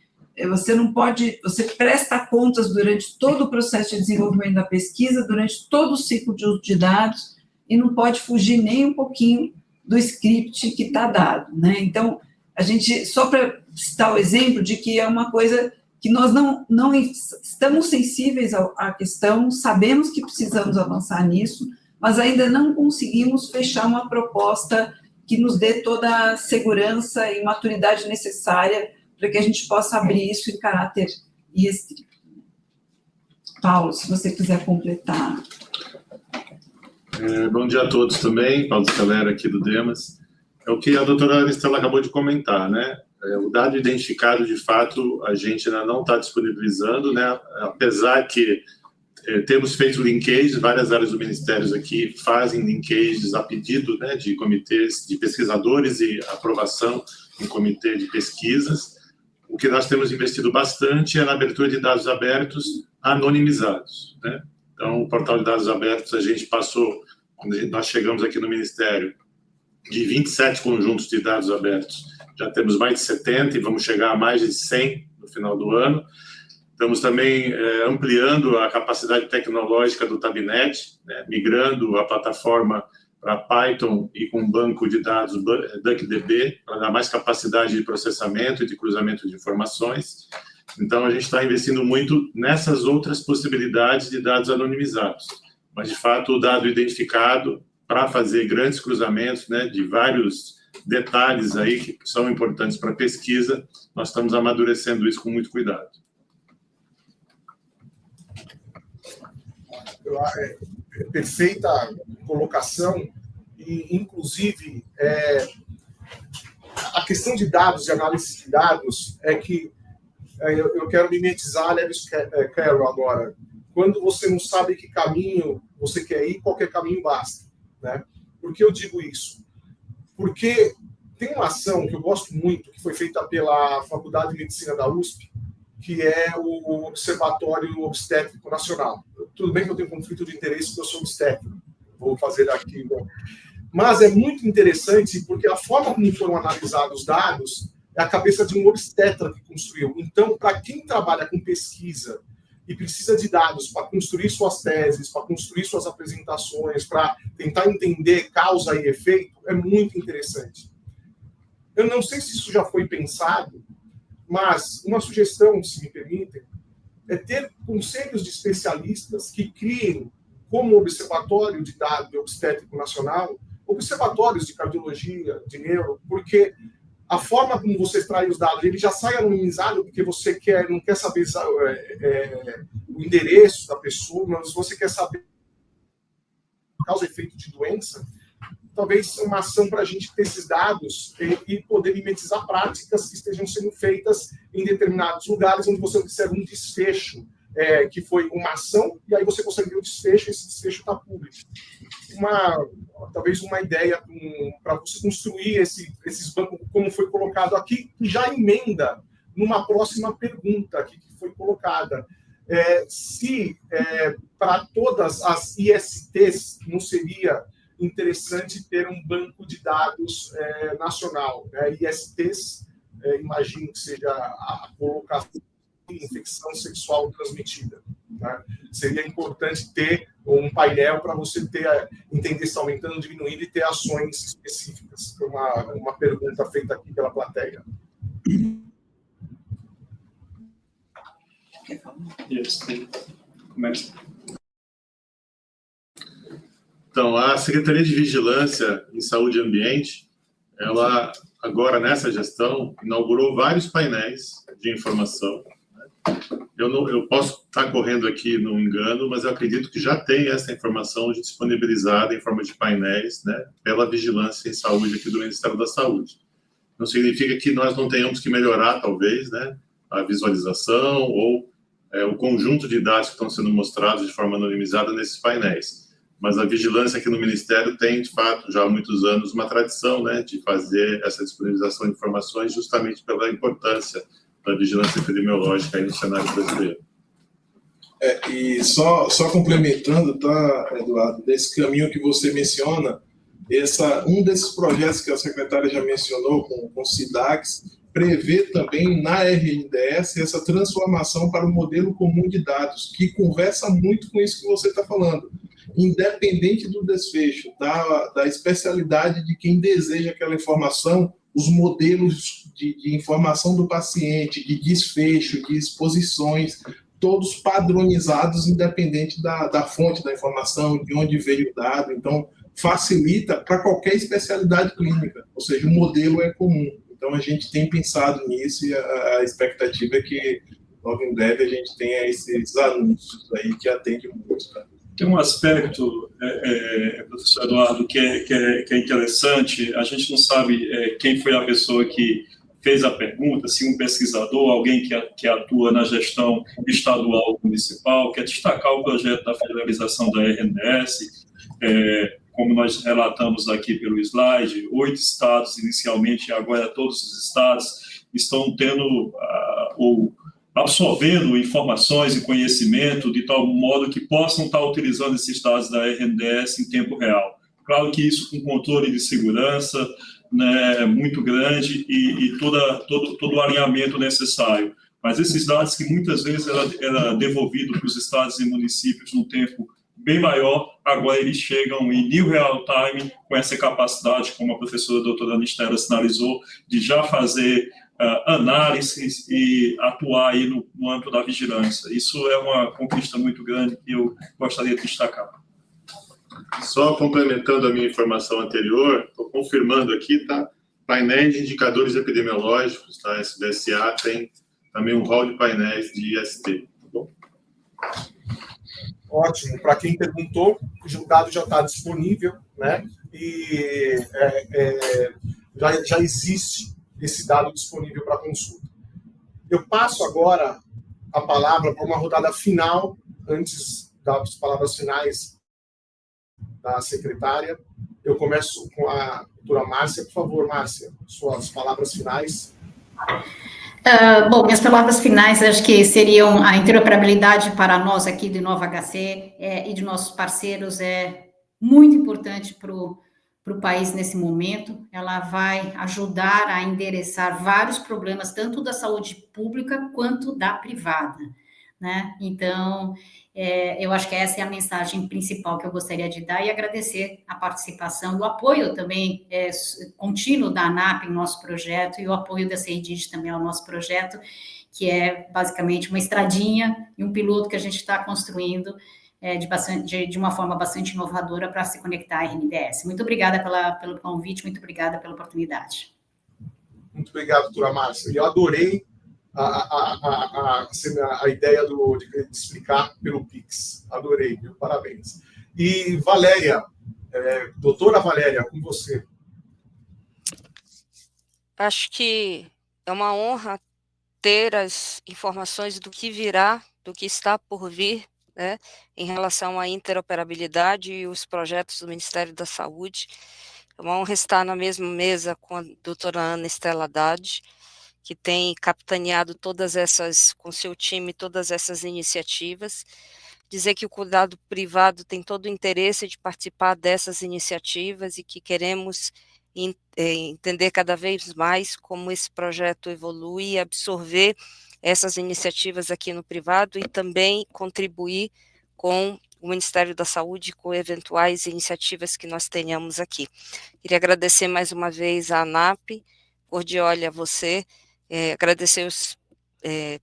você não pode, você presta contas durante todo o processo de desenvolvimento da pesquisa, durante todo o ciclo de uso de dados, e não pode fugir nem um pouquinho do script que está dado, né? Então, a gente, só para citar o exemplo de que é uma coisa que nós não estamos sensíveis à questão, sabemos que precisamos avançar nisso, mas ainda não conseguimos fechar uma proposta que nos dê toda a segurança e maturidade necessária para que a gente possa abrir isso em caráter restrito. Paulo, se você quiser completar. Bom dia a todos também, Paulo Celera aqui do Demas. É o que a doutora Estela acabou de comentar, né? O dado identificado, de fato, a gente ainda não está disponibilizando, né? Apesar que temos feito linkage, várias áreas do Ministério aqui fazem linkages a pedido, né, de comitês de pesquisadores e aprovação em comitê de pesquisas. O que nós temos investido bastante é na abertura de dados abertos anonimizados, né? Então, o portal de dados abertos, a gente passou, quando nós chegamos aqui no Ministério, de 27 conjuntos de dados abertos, já temos mais de 70 e vamos chegar a mais de 100 no final do ano. Estamos também ampliando a capacidade tecnológica do Tabnet, né, migrando a plataforma para Python e com um banco de dados DuckDB, para dar mais capacidade de processamento e de cruzamento de informações. Então, a gente está investindo muito nessas outras possibilidades de dados anonimizados. Mas, de fato, o dado identificado para fazer grandes cruzamentos, né, de vários detalhes aí que são importantes para a pesquisa, nós estamos amadurecendo isso com muito cuidado. Perfeita colocação, e, inclusive, a questão de dados, de análise de dados, é que eu quero mimetizar a Lewis Carroll agora. Quando você não sabe que caminho você quer ir, qualquer caminho basta, né? Por que eu digo isso? Porque tem uma ação que eu gosto muito, que foi feita pela Faculdade de Medicina da USP, que é o Observatório Obstétrico Nacional. Tudo bem que eu tenho conflito de interesse porque eu sou obstétrico, vou fazer aqui. Mas é muito interessante porque a forma como foram analisados os dados é a cabeça de um obstetra que construiu. Então, para quem trabalha com pesquisa e precisa de dados para construir suas teses, para construir suas apresentações, para tentar entender causa e efeito, é muito interessante. Eu não sei se isso já foi pensado, mas uma sugestão, se me permitem, é ter conselhos de especialistas que criem, como Observatório de Dados Obstétrico Nacional, observatórios de cardiologia, de neuro, porque a forma como você extrai os dados, ele já sai anonimizado porque você não quer saber o endereço da pessoa, mas você quer saber causa e efeito de doença, talvez uma ação para a gente ter esses dados e poder mimetizar práticas que estejam sendo feitas em determinados lugares onde você observa um desfecho, que foi uma ação, e aí você consegue ver o desfecho, e esse desfecho está público. Talvez uma ideia para você construir esses bancos, como foi colocado aqui, que já emenda numa próxima pergunta aqui que foi colocada. Se para todas as ISTs não seria interessante ter um banco de dados nacional. ISTs, imagino que seja a colocação de infecção sexual transmitida. Né? Seria importante ter um painel para você entender se está aumentando ou diminuindo e ter ações específicas. Foi uma pergunta feita aqui pela plateia. Começa. Então, a Secretaria de Vigilância em Saúde e Ambiente, ela, agora nessa gestão, inaugurou vários painéis de informação. Eu posso estar correndo aqui no engano, mas eu acredito que já tem essa informação disponibilizada em forma de painéis, né, pela Vigilância em Saúde aqui do Ministério da Saúde. Não significa que nós não tenhamos que melhorar, talvez, né, a visualização ou o conjunto de dados que estão sendo mostrados de forma anonimizada nesses painéis. Mas a vigilância aqui no Ministério tem, de fato, já há muitos anos, uma tradição, né, de fazer essa disponibilização de informações justamente pela importância da vigilância epidemiológica aí no cenário brasileiro. E só complementando, tá, Eduardo, desse caminho que você menciona, um desses projetos que a secretária já mencionou com o SIDAX, prevê também na RNDS essa transformação para o modelo comum de dados, que conversa muito com isso que você está falando. Independente do desfecho, da especialidade de quem deseja aquela informação, os modelos de informação do paciente, de desfecho, de exposições, todos padronizados, independente da fonte da informação, de onde veio o dado. Então, facilita para qualquer especialidade clínica, ou seja, o modelo é comum. Então, a gente tem pensado nisso e a expectativa é que, logo em breve, a gente tenha esses anúncios aí que atendem muito. Tá? Tem um aspecto, professor Eduardo, que é interessante. A gente não sabe quem foi a pessoa que fez a pergunta, se um pesquisador, alguém que atua na gestão estadual ou municipal, quer destacar o projeto da federalização da RNDS. Como nós relatamos aqui pelo slide, 8 estados inicialmente, agora todos os estados estão tendo ou absorvendo informações e conhecimento de tal modo que possam estar utilizando esses dados da RNDS em tempo real. Claro que isso com controle de segurança, né, muito grande e todo o alinhamento necessário. Mas esses dados que muitas vezes era devolvido para os estados e municípios num tempo bem maior, agora eles chegam em new real time com essa capacidade, como a professora doutora Anistela sinalizou, de já fazer análises e atuar aí no âmbito da vigilância. Isso é uma conquista muito grande que eu gostaria de destacar. Só complementando a minha informação anterior, estou confirmando aqui, tá? Painel de indicadores epidemiológicos, tá? SBSA tem também um hall de painéis de IST, tá bom? Ótimo. Para quem perguntou, o dado já está disponível, né? E já existe esse dado disponível para consulta. Eu passo agora a palavra para uma rodada final, antes das palavras finais da secretária. Eu começo com a doutora Márcia. Por favor, Márcia, suas palavras finais. Bom, minhas palavras finais acho que seriam a interoperabilidade para nós aqui do Inova HC e de nossos parceiros é muito importante para o país nesse momento. Ela vai ajudar a endereçar vários problemas, tanto da saúde pública quanto da privada. né? Então, eu acho que essa é a mensagem principal que eu gostaria de dar e agradecer a participação, o apoio também contínuo da ANAP em nosso projeto e o apoio da CEDIG também ao nosso projeto, que é basicamente uma estradinha e um piloto que a gente está construindo de uma forma bastante inovadora para se conectar à RNDS. Muito obrigada pelo convite, muito obrigada pela oportunidade. Muito obrigado, doutora Márcia. Eu adorei a ideia de explicar pelo Pix. Adorei, viu? Parabéns. E Valéria, doutora Valéria, com você. Acho que é uma honra ter as informações do que virá, do que está por vir, né, em relação à interoperabilidade e os projetos do Ministério da Saúde. É uma honra estar na mesma mesa com a doutora Ana Estela Haddad, que tem capitaneado com seu time, todas essas iniciativas. Dizer que o cuidado privado tem todo o interesse de participar dessas iniciativas e que queremos entender cada vez mais como esse projeto evolui e absorver essas iniciativas aqui no privado e também contribuir com o Ministério da Saúde com eventuais iniciativas que nós tenhamos aqui. Queria agradecer mais uma vez à ANAP, Cordioli, a você, agradecer os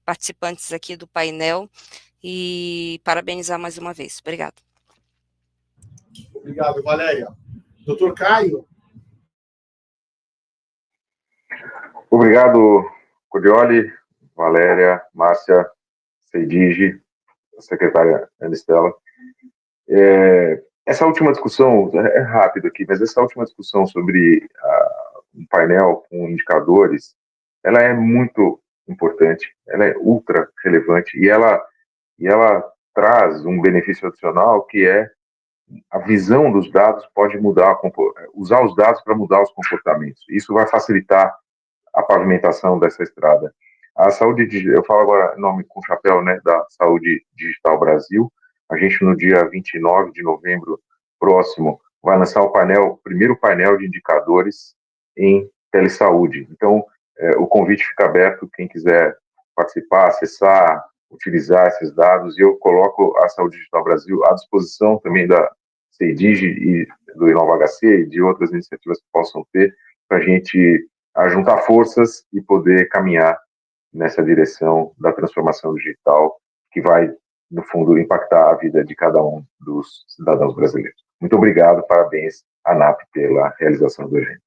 participantes aqui do painel e parabenizar mais uma vez. Obrigado. Obrigado, Valéria. Doutor Caio. Obrigado, Cordioli, Valéria, Márcia, CEDIG, secretária Ana Estela. Essa última discussão, é rápido aqui, mas essa última discussão sobre um painel com indicadores, ela é muito importante, ela é ultra relevante e ela traz um benefício adicional que é a visão dos dados pode mudar, usar os dados para mudar os comportamentos. Isso vai facilitar a pavimentação dessa estrada. A saúde digital, eu falo agora em nome com chapéu, né, da Saúde Digital Brasil. A gente no dia 29 de novembro próximo vai lançar o primeiro painel de indicadores em telesaúde. Então, o convite fica aberto, quem quiser participar, acessar, utilizar esses dados, e eu coloco a Saúde Digital Brasil à disposição também da CEDIG e do InovaHC e de outras iniciativas que possam ter, para a gente juntar forças e poder caminhar nessa direção da transformação digital que vai, no fundo, impactar a vida de cada um dos cidadãos brasileiros. Muito obrigado, parabéns, ANAP, pela realização do evento.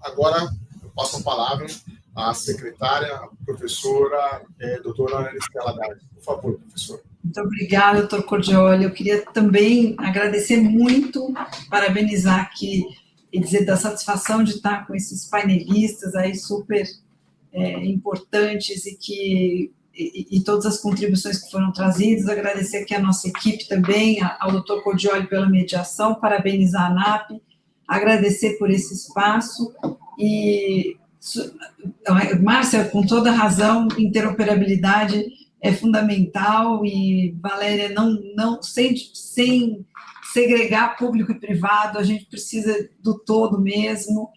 Agora, eu passo a palavra à secretária, a professora, doutora Ana Estela Haddad. Por favor, professora. Muito obrigada, doutor Cordioli. Eu queria também agradecer muito, parabenizar aqui e dizer da satisfação de estar com esses painelistas aí super importantes e todas as contribuições que foram trazidas. Agradecer aqui a nossa equipe também, ao doutor Cordioli pela mediação, parabenizar a ANAP, agradecer por esse espaço e, Márcia, com toda razão, interoperabilidade é fundamental e, Valéria, não sem segregar público e privado, a gente precisa do todo mesmo.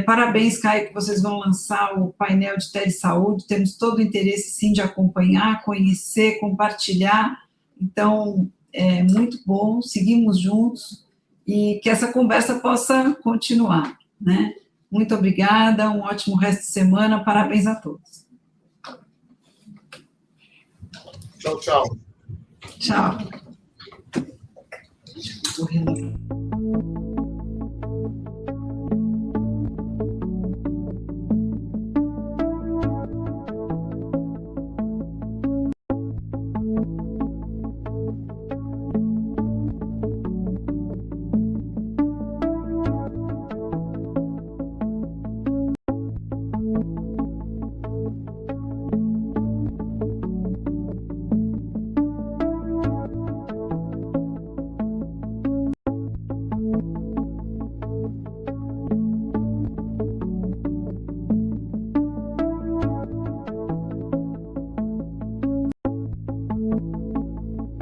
Parabéns, Caio, que vocês vão lançar o painel de telesaúde, temos todo o interesse, sim, de acompanhar, conhecer, compartilhar, então, é muito bom, seguimos juntos e que essa conversa possa continuar, né? Muito obrigada, um ótimo resto de semana, parabéns a todos. Tchau, tchau. Tchau.